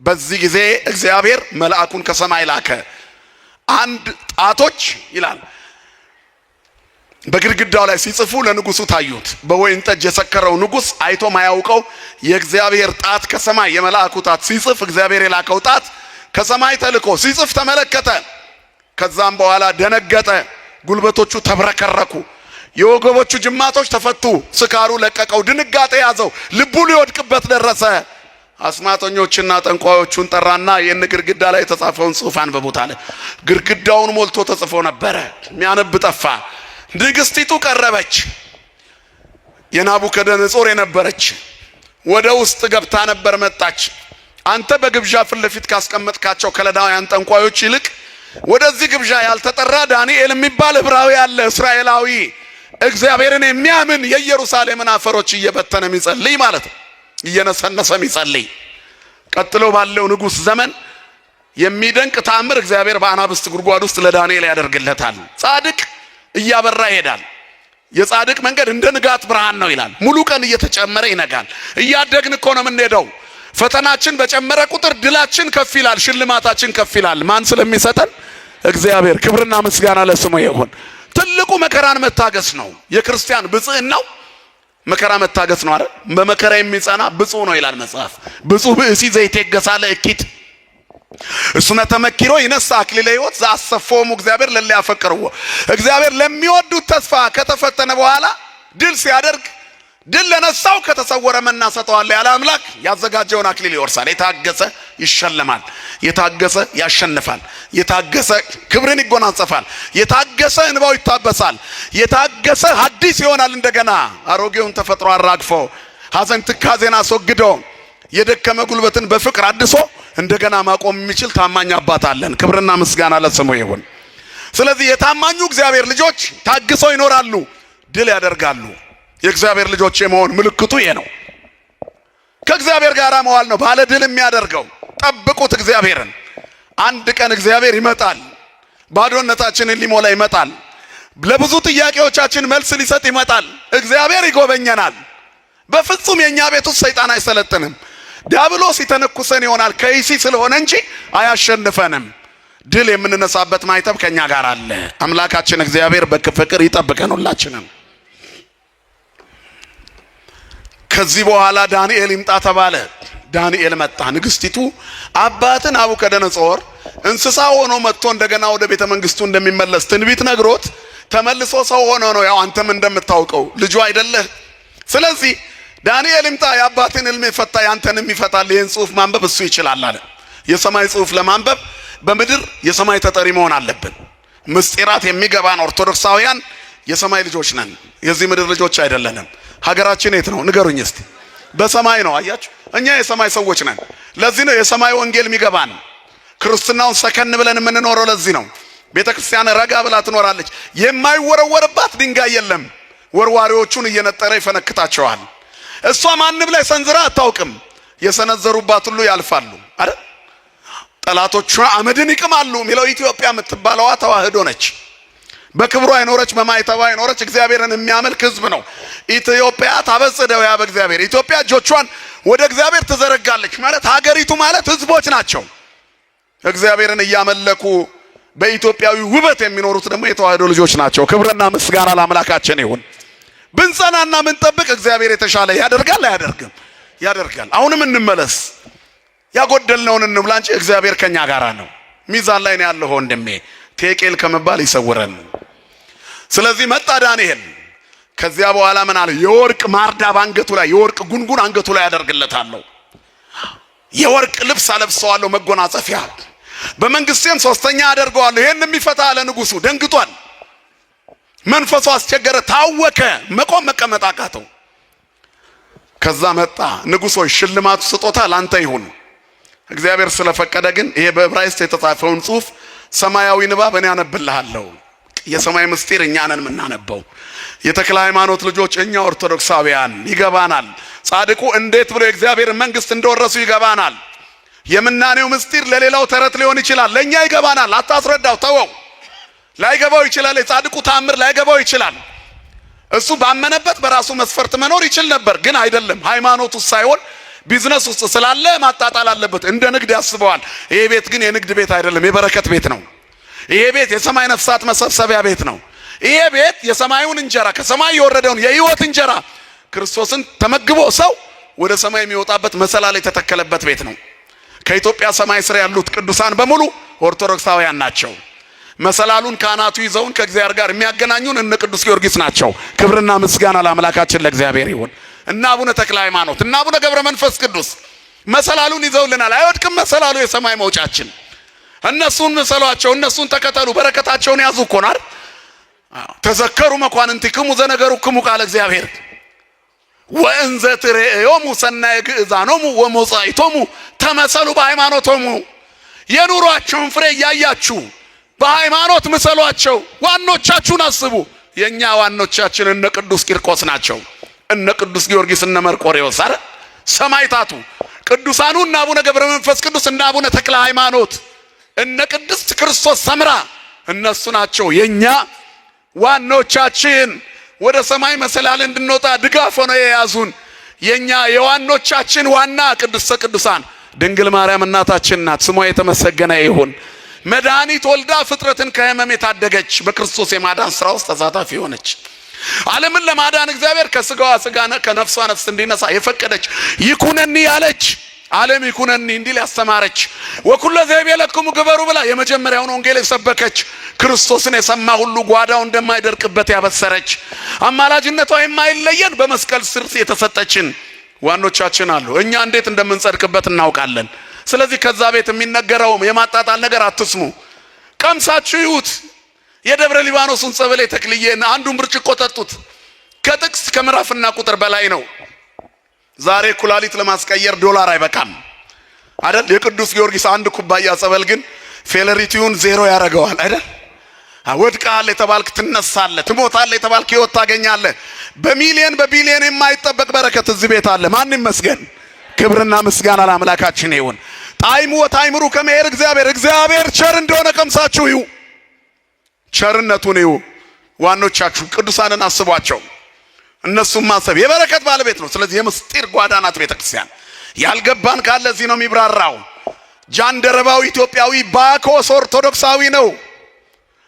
በዚህ ጊዜ እግዚአብሔር መልአኩን ከሰማይ ላከ። አንድ ጣቶች ይላል በግድግዳው ላይ ሲጽፉ ለንጉሱ ታዩት። በወይን ጠጅ የሰከረው ንጉስ አይቶ ማያውቀው የእግዚአብሔር ጣት ከሰማይ የመልአኩ ጣት ሲጽፍ እግዚአብሔር የላከው ጣት ከሰማይ ተልኮ ሲጽፍ ተመለከተ። ከዛም በኋላ ደነገጠ፣ ጉልበቶቹ ተብረከረኩ፣ የወገቦቹ ጅማቶች ተፈቱ፣ ስካሩ ለቀቀው፣ ድንጋጤ ያዘው፣ ልቡ ሊወድቅበት ደረሰ። አስማተኞችና ጠንቋዮቹን ጠራና የነ ግድግዳ ላይ የተጻፈውን ጽሑፍ አንብቡት አለ። ግድግዳውን ሞልቶ ተጽፎ ነበረ፣ የሚያነብ ጠፋ። ንግስቲቱ ቀረበች፣ የናቡከደነጾር የነበረች ወደ ውስጥ ገብታ ነበር። መጣች። አንተ በግብዣ ፊት ለፊት ካስቀመጥካቸው ከለዳውያን ጠንቋዮች ይልቅ ወደዚህ ግብዣ ያልተጠራ ዳንኤል የሚባል ዕብራዊ አለ፣ እስራኤላዊ፣ እግዚአብሔርን የሚያምን የኢየሩሳሌምን አፈሮች እየበተነ የሚጸልይ ማለት ነው፣ እየነሰነሰ የሚጸልይ። ቀጥሎ ባለው ንጉስ ዘመን የሚደንቅ ተአምር እግዚአብሔር በአናብስት ጉድጓድ ውስጥ ለዳንኤል ያደርግለታል። ጻድቅ እያበራ ይሄዳል። የጻድቅ መንገድ እንደ ንጋት ብርሃን ነው ይላል። ሙሉ ቀን እየተጨመረ ይነጋል። እያደግን እኮ ነው የምንሄደው። ፈተናችን በጨመረ ቁጥር ድላችን ከፍ ይላል፣ ሽልማታችን ከፍ ይላል። ማን ስለሚሰጠን? እግዚአብሔር። ክብርና ምስጋና ለስሙ ይሁን። ትልቁ መከራን መታገስ ነው። የክርስቲያን ብጽዕናው መከራ መታገስ ነው አይደል? በመከራ የሚጸና ብፁዕ ነው ይላል መጽሐፍ። ብፁዕ ብእሲ ዘይቴገሳ ለእኪት እሱነ ተመኪሮ ይነሳ አክሊለ ሕይወት ዘአሰፎሙ እግዚአብሔር ለለ ያፈቅርዎ። እግዚአብሔር ለሚወዱት ተስፋ ከተፈተነ በኋላ ድል ሲያደርግ ድል ለነሳው ከተሰወረ መና ሰጠዋለሁ ያለ አምላክ ያዘጋጀውን አክሊል ይወርሳል። የታገሰ ይሸለማል፣ የታገሰ ያሸንፋል፣ የታገሰ ክብርን ይጎናጸፋል፣ የታገሰ እንባው ይታበሳል፣ የታገሰ ሐዲስ ይሆናል። እንደገና አሮጌውን ተፈጥሮ አራግፎ ሐዘን ትካዜን አስወግዶ የደከመ ጉልበትን በፍቅር አድሶ እንደገና ማቆም የሚችል ታማኝ አባት አለን። ክብርና ምስጋና ለስሙ ይሁን። ስለዚህ የታማኙ እግዚአብሔር ልጆች ታግሰው ይኖራሉ፣ ድል ያደርጋሉ። የእግዚአብሔር ልጆች የመሆን ምልክቱ ይሄ ነው። ከእግዚአብሔር ጋር መዋል ነው ባለ ድል የሚያደርገው። ጠብቁት እግዚአብሔርን። አንድ ቀን እግዚአብሔር ይመጣል፣ ባዶነታችንን ሊሞላ ይመጣል፣ ለብዙ ጥያቄዎቻችን መልስ ሊሰጥ ይመጣል። እግዚአብሔር ይጎበኘናል። በፍጹም የኛ ቤት ውስጥ ሰይጣን አይሰለጥንም። ዲያብሎስ ይተነኩሰን ይሆናል ከይሲ ስለሆነ እንጂ አያሸንፈንም። ድል የምንነሳበት ማይተብ ከኛ ጋር አለ። አምላካችን እግዚአብሔር በፍቅር ይጠብቀን ሁላችንም። ከዚህ በኋላ ዳንኤል ይምጣ ተባለ። ዳንኤል መጣ። ንግስቲቱ አባትን ናቡከደነጾር እንስሳ ሆኖ መጥቶ እንደገና ወደ ቤተ መንግስቱ እንደሚመለስ ትንቢት ነግሮት ተመልሶ ሰው ሆኖ ነው። ያው አንተም እንደምታውቀው ልጁ አይደለህ። ስለዚህ ዳንኤል ይምጣ፣ የአባትን ሕልም ይፈታ፣ ያንተንም ይፈታል። ይህን ጽሑፍ ማንበብ እሱ ይችላል አለ። የሰማይ ጽሑፍ ለማንበብ በምድር የሰማይ ተጠሪ መሆን አለብን። ምስጢራት የሚገባን ኦርቶዶክሳውያን የሰማይ ልጆች ነን፣ የዚህ ምድር ልጆች አይደለንም። ሀገራችን የት ነው ንገሩኝ እስቲ? በሰማይ ነው። አያችሁ፣ እኛ የሰማይ ሰዎች ነን። ለዚህ ነው የሰማይ ወንጌል የሚገባን። ክርስትናውን ሰከን ብለን የምንኖረው ለዚህ ነው። ቤተክርስቲያን ረጋ ብላ ትኖራለች። የማይወረወርባት ድንጋይ የለም። ወርዋሪዎቹን እየነጠረ ይፈነክታቸዋል። እሷ ማንም ላይ ሰንዝራ አታውቅም። የሰነዘሩባት ሁሉ ያልፋሉ አይደል? ጠላቶቿ አመድን ይቅማሉ የሚለው ኢትዮጵያ የምትባለዋ ተዋህዶ ነች። በክብሯ አይኖረች፣ በማይተባ አይኖረች፣ እግዚአብሔርን የሚያመልክ ህዝብ ነው። ኢትዮጵያ ታበጽደው ያ በእግዚአብሔር ኢትዮጵያ እጆቿን ወደ እግዚአብሔር ትዘረጋለች ማለት ሀገሪቱ ማለት ህዝቦች ናቸው። እግዚአብሔርን እያመለኩ በኢትዮጵያዊ ውበት የሚኖሩት ደግሞ የተዋህዶ ልጆች ናቸው። ክብርና ምስጋና ለአምላካችን ይሁን። ብንጸናና ምንጠብቅ እግዚአብሔር የተሻለ ያደርጋል። አያደርግም? ያደርጋል። አሁንም እንመለስ፣ ያጎደልነውን እንብላ እንጂ እግዚአብሔር ከኛ ጋር ነው። ሚዛን ላይ ነው ያለው ወንድሜ። ቴቄል ከመባል ይሰውረን። ስለዚህ መጣ ዳንኤል። ከዚያ በኋላ ምን አለ? የወርቅ ማርዳ ባንገቱ ላይ የወርቅ ጉንጉን አንገቱ ላይ ያደርግለታለሁ፣ የወርቅ ልብስ አለብሰዋለሁ፣ መጎናጸፊያ በመንግስቴም ሶስተኛ አደርገዋለሁ። ይሄን የሚፈታ አለ ንጉሱ። ደንግጧል። መንፈሱ አስቸገረ፣ ታወከ፣ መቆም መቀመጥ አቃተው። ከዛ መጣ ንጉሶች ሽልማቱ ስጦታ ላንተ ይሁን። እግዚአብሔር ስለፈቀደ ግን ይሄ በዕብራይስጥ የተጻፈውን ጽሑፍ ሰማያዊ ንባብ እኔ አነብልሃለሁ። የሰማይ ምስጢር እኛ ነን የምናነበው። የተክለ ሃይማኖት ልጆች እኛ ኦርቶዶክሳውያን ይገባናል። ጻድቁ እንዴት ብሎ የእግዚአብሔር መንግስት እንደወረሱ ይገባናል። የምናኔው ምስጢር ለሌላው ተረት ሊሆን ይችላል፣ ለኛ ይገባናል። አታስረዳው፣ ተወው። ላይገባው ይችላል። የጻድቁ ታምር ላይገባው ይችላል። እሱ ባመነበት በራሱ መስፈርት መኖር ይችል ነበር፣ ግን አይደለም። ሃይማኖቱ ሳይሆን ቢዝነስ ውስጥ ስላለ ማጣጣል አለበት። እንደ ንግድ ያስበዋል። ይሄ ቤት ግን የንግድ ቤት አይደለም፣ የበረከት ቤት ነው። ይሄ ቤት የሰማይ ነፍሳት መሰብሰቢያ ቤት ነው። ይሄ ቤት የሰማዩን እንጀራ ከሰማይ የወረደውን የሕይወት እንጀራ ክርስቶስን ተመግቦ ሰው ወደ ሰማይ የሚወጣበት መሰላል የተተከለበት ቤት ነው። ከኢትዮጵያ ሰማይ ስር ያሉት ቅዱሳን በሙሉ ኦርቶዶክሳውያን ናቸው። መሰላሉን ካህናቱ ይዘውን ከእግዚአብሔር ጋር የሚያገናኙን እነ ቅዱስ ጊዮርጊስ ናቸው። ክብርና ምስጋና ለአምላካችን ለእግዚአብሔር ይሁን። እና አቡነ ተክለ ሃይማኖት እና አቡነ ገብረ መንፈስ ቅዱስ መሰላሉን ይዘውልናል። አይወድቅም መሰላሉ፣ የሰማይ መውጫችን። እነሱን ምሰሏቸው፣ እነሱን ተከተሉ፣ በረከታቸውን ያዙ እኮ ነው። ተዘከሩ መኳንንቲክሙ ዘነገሩክሙ ቃለ እግዚአብሔር ወእንዘ ትሬዮሙ ሰናየ ግእዛኖሙ ወሞጻኢቶሙ ተመሰሉ በሃይማኖቶሙ። የኑሯቸውን ፍሬ እያያችሁ በሃይማኖት ምሰሏቸው። ዋኖቻችሁን አስቡ። የኛ ዋኖቻችን እነ ቅዱስ ቂርቆስ ናቸው፣ እነ ቅዱስ ጊዮርጊስ፣ እነ መርቆሬዎስ። አረ ሰማይታቱ ቅዱሳኑ እና አቡነ ገብረ መንፈስ ቅዱስ እና አቡነ ተክለ ሃይማኖት እነ ቅድስት ክርስቶስ ሰምራ እነሱ ናቸው የኛ ዋኖቻችን። ወደ ሰማይ መሰላል እንድንወጣ ድጋፍ ሆነው የያዙን የኛ የዋኖቻችን ዋና ቅድስተ ቅዱሳን ድንግል ማርያም እናታችን ናት። ስሟ የተመሰገነ ይሁን። መድኃኒት ወልዳ ፍጥረትን ከሕመም የታደገች በክርስቶስ የማዳን ስራ ውስጥ ተሳታፊ ሆነች። ዓለምን ለማዳን እግዚአብሔር ከስጋዋ ስጋ ከነፍሷ ነፍስ እንዲነሳ የፈቀደች ይኩነኒ ያለች ዓለም ይኩነኒ እንዲል ያስተማረች ወኩለ ዘይቤለክሙ ግበሩ ብላ የመጀመሪያውን ወንጌል የሰበከች ክርስቶስን የሰማ ሁሉ ጓዳው እንደማይደርቅበት ያበሰረች አማላጅነቷ የማይለየን በመስቀል ስር የተሰጠችን ዋኖቻችን አሉ። እኛ እንዴት እንደምንጸድቅበት እናውቃለን። ስለዚህ ከዛ ቤት የሚነገረው የማጣጣል ነገር አትስሙ። ቀምሳችሁ ይዩት። የደብረ ሊባኖስን ጸበሌ ተክልዬን አንዱን ብርጭቆ ጠጡት። ከጥቅስ ከምዕራፍና ቁጥር በላይ ነው። ዛሬ ኩላሊት ለማስቀየር ዶላር አይበቃም አይደል? የቅዱስ ጊዮርጊስ አንድ ኩባያ ጸበል ግን ፌለሪቲውን ዜሮ ያደርገዋል አይደል? ወድቃል የተባልክ ትነሳለህ፣ ትሞታለህ የተባልክ ሕይወት ታገኛለህ። በሚሊየን በቢሊየን የማይጠበቅ በረከት እዚህ ቤት አለ። ማን ይመስገን? ክብርና ምስጋና ለአምላካችን ይሁን። ጣዕሙ ወታዕምሩ ከመሄድ እግዚአብሔር ቸር እንደሆነ ቀምሳችሁ ይዩ፣ ቸርነቱን ይዩ። ዋኖቻችሁ ቅዱሳንን አስቧቸው። እነሱም ማሰብ የበረከት ባለቤት ነው። ስለዚህ የምስጢር ጓዳ ናት ቤተክርስቲያን። ያልገባን ካለ እዚህ ነው የሚብራራው። ጃንደረባው ኢትዮጵያዊ ባኮስ ኦርቶዶክሳዊ ነው።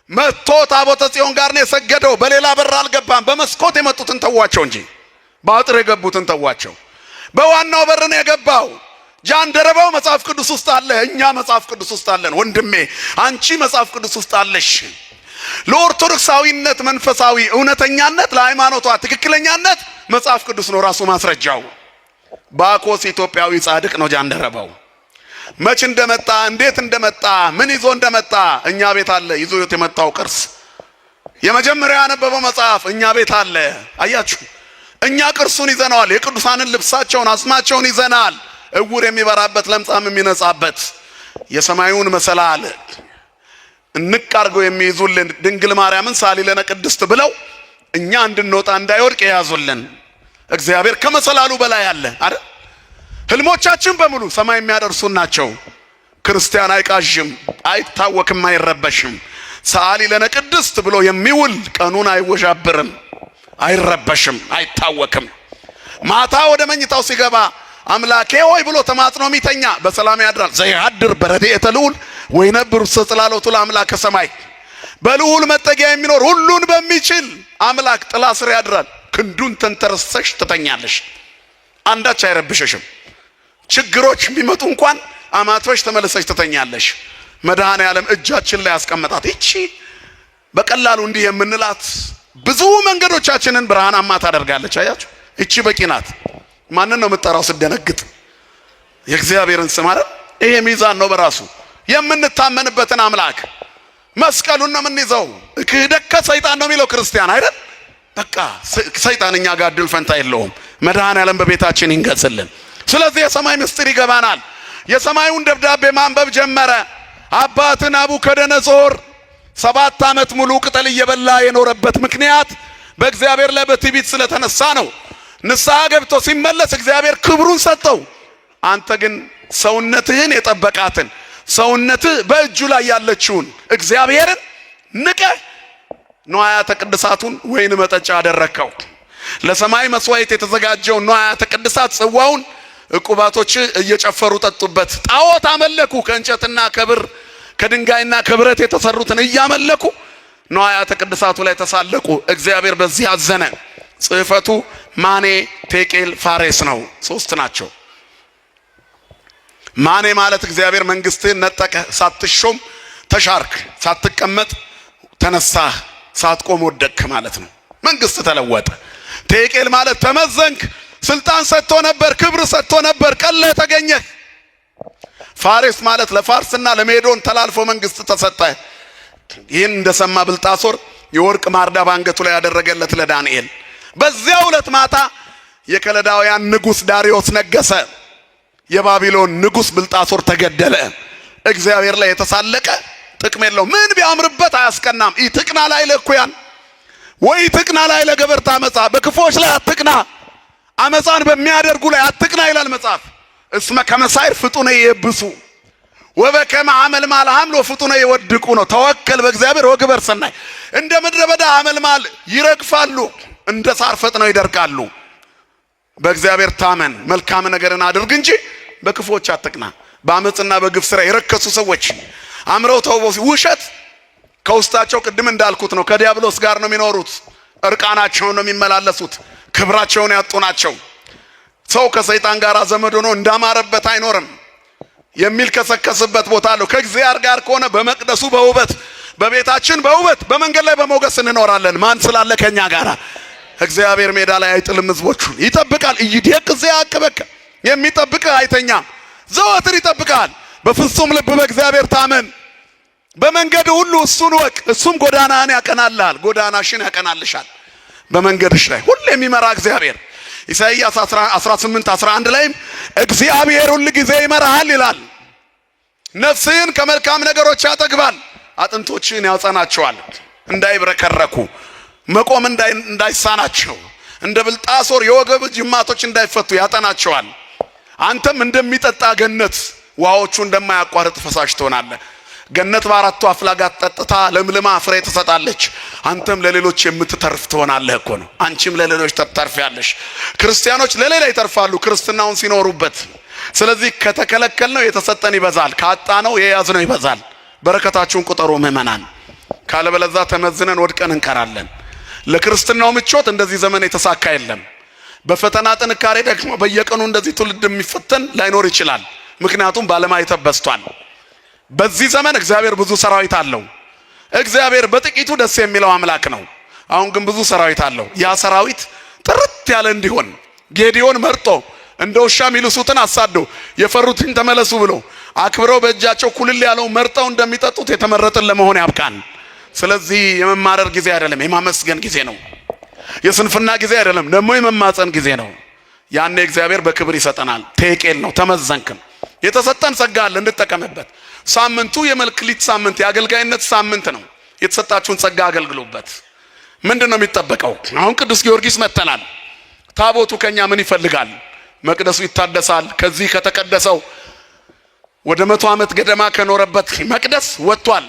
መጥቶ ታቦተ ጽዮን ጋር ነው የሰገደው። በሌላ በር አልገባም። በመስኮት የመጡትን ተዋቸው እንጂ በአጥር የገቡትን ተዋቸው። በዋናው በር ነው የገባው። ጃንደረባው መጽሐፍ ቅዱስ ውስጥ አለ፣ እኛ መጽሐፍ ቅዱስ ውስጥ አለን። ወንድሜ አንቺ መጽሐፍ ቅዱስ ውስጥ አለሽ። ለኦርቶዶክሳዊነት መንፈሳዊ እውነተኛነት፣ ለሃይማኖቷ ትክክለኛነት መጽሐፍ ቅዱስ ነው ራሱ ማስረጃው። ባኮስ ኢትዮጵያዊ ጻድቅ ነው ጃንደረባው። መች እንደመጣ እንዴት እንደመጣ ምን ይዞ እንደመጣ እኛ ቤት አለ። ይዞ የመጣው ቅርስ የመጀመሪያ ያነበበው መጽሐፍ እኛ ቤት አለ። አያችሁ፣ እኛ ቅርሱን ይዘናል። የቅዱሳንን ልብሳቸውን አስማቸውን ይዘናል። እውር የሚበራበት ለምጻም የሚነጻበት የሰማዩን መሰላል እንቃርገው የሚይዙልን ድንግል ማርያምን ሳሊለነ ቅድስት ብለው እኛ እንድንወጣ እንዳይወድቅ የያዙልን እግዚአብሔር ከመሰላሉ በላይ አለ አይደል? ህልሞቻችን በሙሉ ሰማይ የሚያደርሱን ናቸው። ክርስቲያን አይቃዥም፣ አይታወክም፣ አይረበሽም። ሳሊለነ ቅድስት ብሎ የሚውል ቀኑን አይወዣብርም፣ አይረበሽም፣ አይታወክም። ማታ ወደ መኝታው ሲገባ አምላኬ ሆይ ብሎ ተማጽኖ የሚተኛ በሰላም ያድራል። ዘይሃድር በረድኤተ ልዑል ወይነብር ውስተ ጽላሎቱ ለአምላከ ሰማይ። በልዑል መጠጊያ የሚኖር ሁሉን በሚችል አምላክ ጥላ ስር ያድራል። ክንዱን ተንተርሰሽ ትተኛለሽ፣ አንዳች አይረብሽሽም። ችግሮች ቢመጡ እንኳን አማትበሽ ተመለሰሽ ትተኛለሽ። መድኃኔ ዓለም እጃችን ላይ ያስቀመጣት ይቺ በቀላሉ እንዲህ የምንላት ብዙ መንገዶቻችንን ብርሃናማ ታደርጋለች። አያችሁ፣ ይቺ በቂ ናት። ማንን ነው የምትጠራው ስትደነግጥ? የእግዚአብሔርን ስም አይደል? ይሄ ሚዛን ነው በራሱ የምንታመንበትን አምላክ። መስቀሉን ነው የምንይዘው። ክህደከ ሰይጣን ነው የሚለው ክርስቲያን አይደል? በቃ ሰይጣን እኛ ጋር ድል ፈንታ የለውም። መድኃኔዓለም በቤታችን ይንገስልን። ስለዚህ የሰማይ ምስጢር ይገባናል። የሰማዩን ደብዳቤ ማንበብ ጀመረ። አባት ናቡከደነጾር 7 ዓመት ሙሉ ቅጠል እየበላ የኖረበት ምክንያት በእግዚአብሔር ላይ በትዕቢት ስለተነሳ ነው። ንስሐ ገብቶ ሲመለስ እግዚአብሔር ክብሩን ሰጠው። አንተ ግን ሰውነትህን የጠበቃትን ሰውነትህ በእጁ ላይ ያለችውን እግዚአብሔርን ንቀህ ንዋያተ ቅድሳቱን ወይን መጠጫ አደረከው። ለሰማይ መስዋዕት የተዘጋጀው ንዋያተ ቅድሳት ጽዋውን ዕቁባቶች እየጨፈሩ ጠጡበት። ጣዖት አመለኩ። ከእንጨትና ከብር ከድንጋይና ከብረት የተሰሩትን እያመለኩ ንዋያተ ቅድሳቱ ላይ ተሳለቁ። እግዚአብሔር በዚህ አዘነ። ጽሕፈቱ ማኔ፣ ቴቄል፣ ፋሬስ ነው። 3 ናቸው። ማኔ ማለት እግዚአብሔር መንግስትህን ነጠቀ፣ ሳትሾም ተሻርክ፣ ሳትቀመጥ ተነሳህ፣ ሳትቆም ወደቅክ ማለት ነው። መንግስት ተለወጠ። ቴቄል ማለት ተመዘንክ፣ ስልጣን ሰጥቶ ነበር፣ ክብር ሰጥቶ ነበር፣ ቀለህ ተገኘህ። ፋሬስ ማለት ለፋርስና ለሜዶን ተላልፎ መንግስት ተሰጠ። ይህን እንደሰማ ብልጣሶር የወርቅ ማርዳ ባንገቱ ላይ ያደረገለት ለዳንኤል። በዚያው ዕለት ማታ የከለዳውያን ንጉስ ዳሪዮስ ነገሰ። የባቢሎን ንጉስ ብልጣሶር ተገደለ። እግዚአብሔር ላይ የተሳለቀ ጥቅም የለው። ምን ቢያምርበት አያስቀናም። ኢትቅና ላይ ለኩያን ወይ ኢትቅና ላይ ለገበርታ አመጻ፣ በክፎች ላይ አትቅና፣ አመጻን በሚያደርጉ ላይ አትቅና ይላል መጽሐፍ። እስመ ከመሳይር ፍጡነ ይብሱ ወበከመ አመልማል ሐምሎ ፍጡነ ይወድቁ ነው። ተወከል በእግዚአብሔር ወግበር ሰናይ። እንደ ምድረ በዳ አመልማል ይረግፋሉ፣ እንደ ሳር ፈጥነው ይደርቃሉ። በእግዚአብሔር ታመን፣ መልካም ነገርን አድርግ እንጂ በክፎች አትቅና። በአመጽና በግፍ ስራ የረከሱ ሰዎች አምረው ተውበው ውሸት ከውስጣቸው ቅድም እንዳልኩት ነው። ከዲያብሎስ ጋር ነው የሚኖሩት። እርቃናቸውን ነው የሚመላለሱት። ክብራቸውን ያጡ ናቸው። ሰው ከሰይጣን ጋር ዘመድ ሆኖ እንዳማረበት አይኖርም። የሚል ከሰከስበት ቦታ አለው። ከእግዚአብሔር ጋር ከሆነ በመቅደሱ በውበት፣ በቤታችን በውበት፣ በመንገድ ላይ በሞገስ እንኖራለን። ማን ስላለ ከኛ ጋር? እግዚአብሔር ሜዳ ላይ አይጥልም፣ ህዝቦቹን ይጠብቃል። ይዲቅ ዘያቅበከ የሚጠብቅህ አይተኛም፣ ዘወትር ይጠብቃል። በፍጹም ልብ በእግዚአብሔር ታመን፣ በመንገድ ሁሉ እሱን ወቅ፣ እሱም ጎዳናህን ያቀናልሃል፣ ጎዳናሽን ያቀናልሻል። በመንገድሽ ላይ ሁሉ የሚመራ እግዚአብሔር። ኢሳይያስ 18:11 ላይም እግዚአብሔር ሁሉ ጊዜ ይመራሃል ይላል። ነፍስህን ከመልካም ነገሮች ያጠግባል፣ አጥንቶችህን ያጸናቸዋል፣ እንዳይብረከረኩ መቆም እንዳይሳናቸው፣ እንደ ብልጣሶር የወገብ ጅማቶች እንዳይፈቱ ያጠናቸዋል። አንተም እንደሚጠጣ ገነት ውሃዎቹ እንደማያቋርጥ ፈሳሽ ትሆናለህ። ገነት በአራቱ አፍላጋት ጠጥታ ለምልማ ፍሬ ትሰጣለች። አንተም ለሌሎች የምትተርፍ ትሆናለህ እኮ ነው። አንቺም ለሌሎች ትተርፊያለሽ። ክርስቲያኖች ለሌላ ይተርፋሉ ክርስትናውን ሲኖሩበት። ስለዚህ ከተከለከልነው የተሰጠን ይበዛል፣ ካጣነው የያዝነው ይበዛል። በረከታችሁን ቁጠሩ ምእመናን። ካለበለዛ ተመዝነን ወድቀን እንከራለን። ለክርስትናው ምቾት እንደዚህ ዘመን የተሳካ የለም። በፈተና ጥንካሬ ደግሞ በየቀኑ እንደዚህ ትውልድ የሚፈተን ላይኖር ይችላል። ምክንያቱም ባለማይተብ በዝቷል። በዚህ ዘመን እግዚአብሔር ብዙ ሰራዊት አለው። እግዚአብሔር በጥቂቱ ደስ የሚለው አምላክ ነው። አሁን ግን ብዙ ሰራዊት አለው። ያ ሰራዊት ጥርት ያለ እንዲሆን ጌዲዮን መርጦ እንደ ውሻ የሚልሱትን አሳዶ የፈሩትን ተመለሱ ብሎ አክብረው በእጃቸው ኩልል ያለው መርጠው እንደሚጠጡት የተመረጠን ለመሆን ያብቃን። ስለዚህ የመማረር ጊዜ አይደለም፣ የማመስገን ጊዜ ነው። የስንፍና ጊዜ አይደለም፣ ደግሞ የመማፀን ጊዜ ነው። ያኔ እግዚአብሔር በክብር ይሰጠናል። ቴቄል ነው፣ ተመዘንክም። የተሰጠን ጸጋ አለ፣ እንጠቀምበት። ሳምንቱ የመልክሊት ሳምንት፣ የአገልጋይነት ሳምንት ነው። የተሰጣችሁን ጸጋ አገልግሉበት። ምንድን ነው የሚጠበቀው? አሁን ቅዱስ ጊዮርጊስ መተናል። ታቦቱ ከኛ ምን ይፈልጋል? መቅደሱ ይታደሳል። ከዚህ ከተቀደሰው ወደ 100 ዓመት ገደማ ከኖረበት መቅደስ ወጥቷል።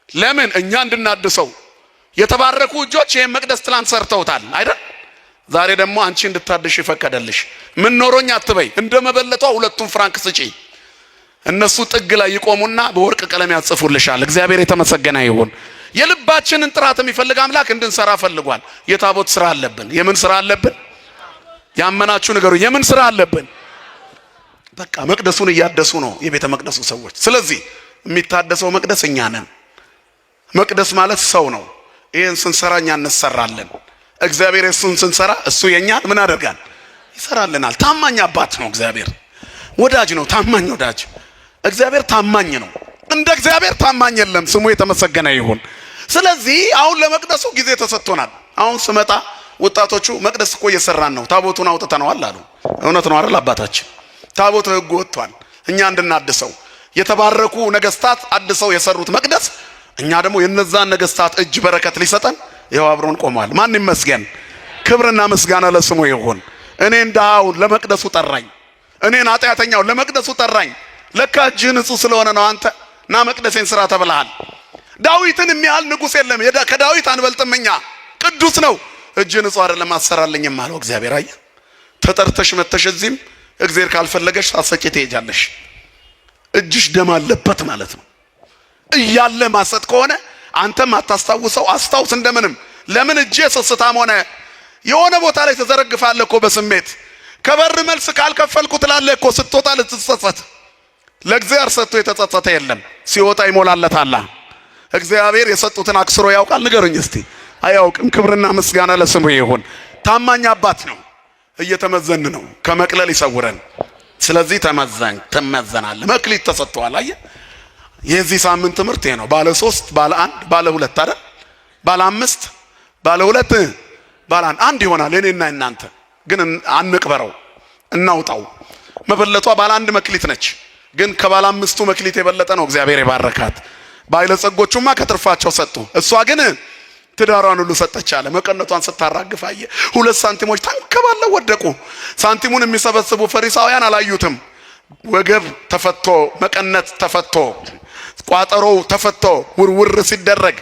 ለምን? እኛ እንድናድሰው። የተባረኩ እጆች ይሄን መቅደስ ትላንት ሰርተውታል አይደል? ዛሬ ደግሞ አንቺ እንድታድሽ ይፈቀደልሽ። ምን ኖሮኝ አትበይ። እንደመበለቷ 2 ፍራንክ ስጪ። እነሱ ጥግ ላይ ይቆሙና በወርቅ ቀለም ያጽፉልሻል። እግዚአብሔር የተመሰገነ ይሁን። የልባችንን ጥራት የሚፈልግ አምላክ እንድንሰራ ፈልጓል። የታቦት ስራ አለብን። የምን ስራ አለብን? ያመናችሁ ነገሩ የምን ስራ አለብን? በቃ መቅደሱን እያደሱ ነው የቤተ መቅደሱ ሰዎች። ስለዚህ የሚታደሰው መቅደስ እኛ ነን። መቅደስ ማለት ሰው ነው። ይሄን ስንሰራ እኛ እንሰራለን። እግዚአብሔር እሱን ስንሰራ እሱ የኛን ምን አደርጋል? ይሰራልናል። ታማኝ አባት ነው እግዚአብሔር። ወዳጅ ነው፣ ታማኝ ወዳጅ። እግዚአብሔር ታማኝ ነው። እንደ እግዚአብሔር ታማኝ የለም። ስሙ የተመሰገነ ይሁን። ስለዚህ አሁን ለመቅደሱ ጊዜ ተሰጥቶናል። አሁን ስመጣ ወጣቶቹ መቅደስ እኮ እየሰራን ነው፣ ታቦቱን አውጥተነዋል አሉ። እውነት ነው አይደል አባታችን? ታቦቱ ሕጉ ወጥቷል፣ እኛ እንድናድሰው የተባረኩ ነገስታት አድሰው የሰሩት መቅደስ፣ እኛ ደግሞ የነዛን ነገስታት እጅ በረከት ሊሰጠን ይኸው አብሮን ቆሟል። ማን ይመስገን? ክብርና ምስጋና ለስሙ ይሁን። እኔ እንዳው ለመቅደሱ ጠራኝ፣ እኔን ኃጢአተኛው ለመቅደሱ ጠራኝ። ለካ እጅህ ንጹህ ስለሆነ ነው። አንተ ና መቅደሴን ስራ ተብለሃል። ዳዊትን የሚያህል ንጉሥ የለም። ከዳዊት አንበልጥም እኛ። ቅዱስ ነው። እጅህ ንጹህ አይደለም አሰራልኝም አለው እግዚአብሔር። አየህ፣ ተጠርተሽ መተሽ እዚህም እግዚአብሔር ካልፈለገሽ ሳሰጪ ትሄጃለሽ። እጅሽ ደም አለበት ማለት ነው። እያለ ማሰጥ ከሆነ አንተም አታስታውሰው፣ አስታውስ እንደምንም። ለምን እጄ ስስታም ሆነ የሆነ ቦታ ላይ ተዘረግፋለህ እኮ በስሜት። ከበር መልስ ካልከፈልኩ ትላለህ እኮ ስትወጣ ልትጸጸት። ለእግዚአብሔር ሰጥቶ የተጸጸተ የለም፣ ሲወጣ ይሞላለታል። እግዚአብሔር የሰጡትን አክስሮ ያውቃል። ንገሩኝ እስቲ። አያውቅም? ክብርና ምስጋና ለስሙ ይሁን። ታማኝ አባት ነው። እየተመዘን ነው፣ ከመቅለል ይሰውረን። ስለዚህ ተመዘናል። መክሊት ተሰጥቷል። አየህ፣ የዚህ ሳምንት ትምህርት ይሄ ነው። ባለ 3 ባለ 1 ባለ 2 አይደል? ባለ 5 ባለ 2 ባለ 1 ይሆናል። እኔና እናንተ ግን አንቅበረው፣ እናውጣው። መበለቷ ባለ 1 መክሊት ነች፣ ግን ከባለ 5ቱ መክሊት የበለጠ ነው እግዚአብሔር የባረካት። ባለጸጎቹማ ከትርፋቸው ሰጡ፣ እሷ ግን ትዳሯን ሁሉ ሰጠች አለ። መቀነቷን ስታራግፍ አየ። 2 ሳንቲሞች ተንከባለው ወደቁ። ሳንቲሙን የሚሰበስቡ ፈሪሳውያን አላዩትም። ወገብ ተፈቶ፣ መቀነት ተፈቶ፣ ቋጠሮው ተፈቶ ውርውር ሲደረግ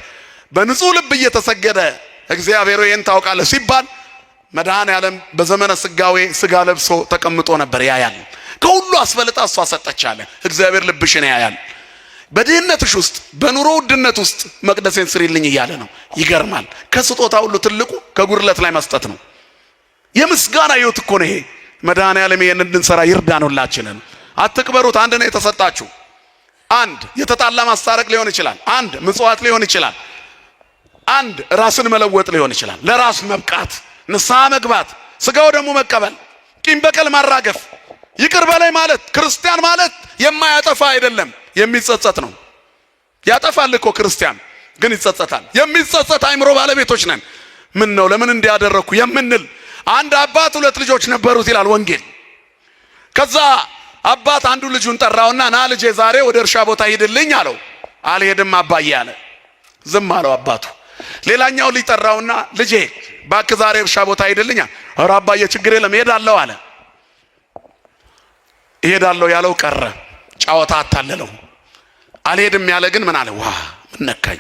በንጹህ ልብ እየተሰገደ እግዚአብሔር ይህን ታውቃለህ ሲባል መድኃኔዓለም በዘመነ ስጋዌ ስጋ ለብሶ ተቀምጦ ነበር ያያል። ከሁሉ አስፈልጣ እሷ ሰጠች አለ። እግዚአብሔር ልብሽን ያያል። በድህነትሽ ውስጥ በኑሮ ውድነት ውስጥ መቅደሴን ስሪልኝ እያለ ነው። ይገርማል። ከስጦታ ሁሉ ትልቁ ከጉድለት ላይ መስጠት ነው። የምስጋና ሕይወት እኮ ነው ይሄ። መድኃኔዓለም ይሄን እንድንሰራ ይርዳን ሁላችንን። አትቅበሩት። አንድ ነው የተሰጣችሁ። 1 የተጣላ ማስታረቅ ሊሆን ይችላል። 1 ምጽዋት ሊሆን ይችላል። 1 ራስን መለወጥ ሊሆን ይችላል። ለራስ መብቃት፣ ንስሐ መግባት፣ ስጋው ደግሞ መቀበል፣ ቂም በቀል ማራገፍ፣ ይቅር በላይ ማለት። ክርስቲያን ማለት የማያጠፋ አይደለም፣ የሚጸጸት ነው። ያጠፋል እኮ ክርስቲያን ግን ይጸጸታል። የሚጸጸት አይምሮ ባለቤቶች ነን። ምን ነው ለምን እንዲያደረኩ የምንል። አንድ አባት 2 ልጆች ነበሩት ይላል ወንጌል። ከዛ አባት አንዱ ልጁን ጠራውና ና ልጄ ዛሬ ወደ እርሻ ቦታ ሂድልኝ አለው። አልሄድም አባዬ አለ። ዝም አለው አባቱ። ሌላኛው ልጅ ጠራውና ልጄ ባክ ዛሬ እርሻ ቦታ ሂድልኝ። ኧረ አባዬ ችግር የለም እሄዳለሁ አለ። እሄዳለሁ ያለው ቀረ። ጫወታ አታለለው። አልሄድም ያለ ግን ምን አለ? ዋ ምን ነካኝ?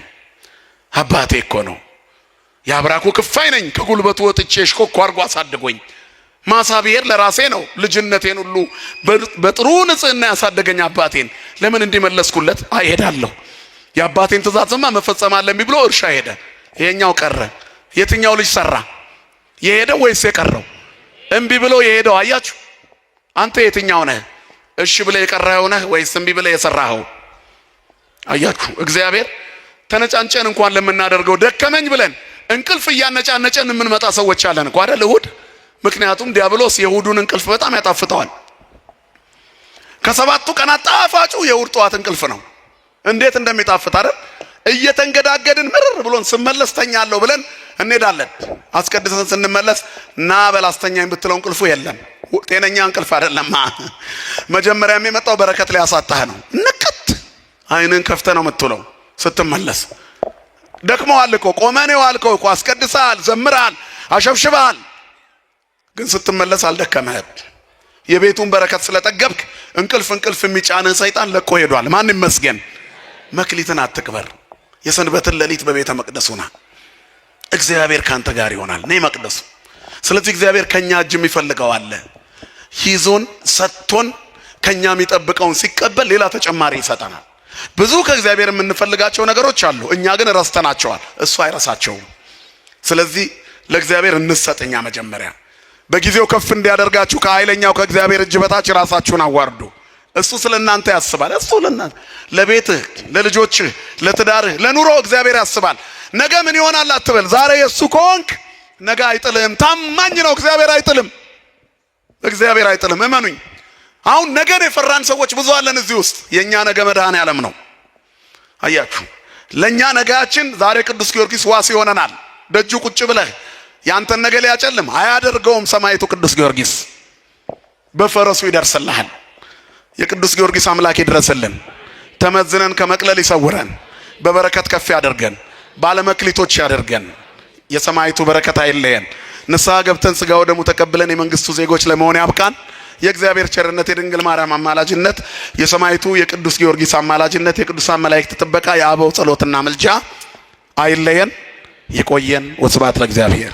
አባቴ እኮ ነው፣ የአብራኩ ክፋይ ነኝ። ከጉልበቱ ወጥቼ ሽኮኮ አድርጎ አሳድጎኝ ማሳ ብሄድ ለራሴ ነው። ልጅነቴን ሁሉ በጥሩ ንጽህና ያሳደገኝ አባቴን ለምን እንዲመለስኩለት? አይሄዳለሁ። የአባቴን ትእዛዝማ መፈጸም አለብኝ ብሎ እርሻ ሄደ። ይሄኛው ቀረ። የትኛው ልጅ ሰራ? የሄደው ወይስ የቀረው? እምቢ ብሎ የሄደው። አያችሁ? አንተ የትኛው ነህ? እሺ ብለህ የቀረኸው ነህ ወይስ እምቢ ብለህ የሰራኸው? አያችሁ? እግዚአብሔር ተነጫንጨን እንኳን ለምናደርገው ደከመኝ ብለን እንቅልፍ እያነጫነጨን የምንመጣ ሰዎች አለን እኮ አይደል? እሁድ። ምክንያቱም ዲያብሎስ የእሁዱን እንቅልፍ በጣም ያጣፍጠዋል። ከ7ቱ ቀናት ጣፋጩ የእሁድ ጠዋት እንቅልፍ ነው። እንዴት እንደሚጣፍጥ አይደል? እየተንገዳገድን ምርር ብሎን ስመለስ ተኛለሁ ብለን እንሄዳለን። አስቀድሰን ስንመለስ ና በላስተኛኝ ብትለው እንቅልፉ የለም። ጤነኛ እንቅልፍ አይደለም። መጀመሪያ የሚመጣው በረከት ሊያሳጣህ ነው። ንቅት አይንን ከፍተ ነው የምትውለው ስትመለስ። ደክመዋል እኮ ቆመን ዋልከው እኮ አስቀድሰሃል፣ ዘምረሃል፣ አሸብሽበሃል፣ ግን ስትመለስ አልደከመህም። የቤቱን በረከት ስለጠገብክ እንቅልፍ የሚጫንህ ሰይጣን ለቆ ሄዷል። ማን ይመስገን። መክሊትን አትቅበር። የሰንበትን ሌሊት በቤተ መቅደሱና እግዚአብሔር ካንተ ጋር ይሆናል። ነይ መቅደሱ። ስለዚህ እግዚአብሔር ከኛ እጅ የሚፈልገው አለ። ይዞን ሰጥቶን ከኛ የሚጠብቀውን ሲቀበል ሌላ ተጨማሪ ይሰጠናል። ብዙ ከእግዚአብሔር የምንፈልጋቸው ነገሮች አሉ፣ እኛ ግን ረስተናቸዋል። እሱ አይረሳቸውም። ስለዚህ ለእግዚአብሔር እንሰጥኛ። መጀመሪያ በጊዜው ከፍ እንዲያደርጋችሁ ከኃይለኛው ከእግዚአብሔር እጅ በታች ራሳችሁን አዋርዱ። እሱ ስለናንተ ያስባል። እሱ ለቤትህ፣ ለልጆችህ፣ ለትዳርህ፣ ለኑሮ እግዚአብሔር ያስባል። ነገ ምን ይሆናል አትበል። ዛሬ የሱ ከሆንክ ነገ አይጥልህም። ታማኝ ነው እግዚአብሔር። አይጥልም፣ እግዚአብሔር አይጥልም። እመኑኝ። አሁን ነገን የፈራን ሰዎች ብዙ አለን እዚህ ውስጥ። የኛ ነገ መድኃኔዓለም ነው። አያችሁ ለኛ ነገያችን ዛሬ ቅዱስ ጊዮርጊስ ዋስ ይሆነናል። ደጁ ቁጭ ብለህ ያንተን ነገ ሊያጨልም አያደርገውም። ሰማዕቱ ቅዱስ ጊዮርጊስ በፈረሱ ይደርስልሃል። የቅዱስ ጊዮርጊስ አምላክ ይድረስልን። ተመዝነን ከመቅለል ይሰውረን። በበረከት ከፍ ያደርገን። ባለመክሊቶች ያደርገን። የሰማዕቱ በረከት አይለየን። ንስሐ ገብተን ሥጋው ደሙ ተቀብለን የመንግስቱ ዜጎች ለመሆን ያብቃን። የእግዚአብሔር ቸርነት፣ የድንግል ማርያም አማላጅነት፣ የሰማዕቱ የቅዱስ ጊዮርጊስ አማላጅነት፣ የቅዱሳን መላእክት ጥበቃ፣ የአበው ጸሎትና ምልጃ አይለየን። ይቆየን። ወስብሐት ለእግዚአብሔር።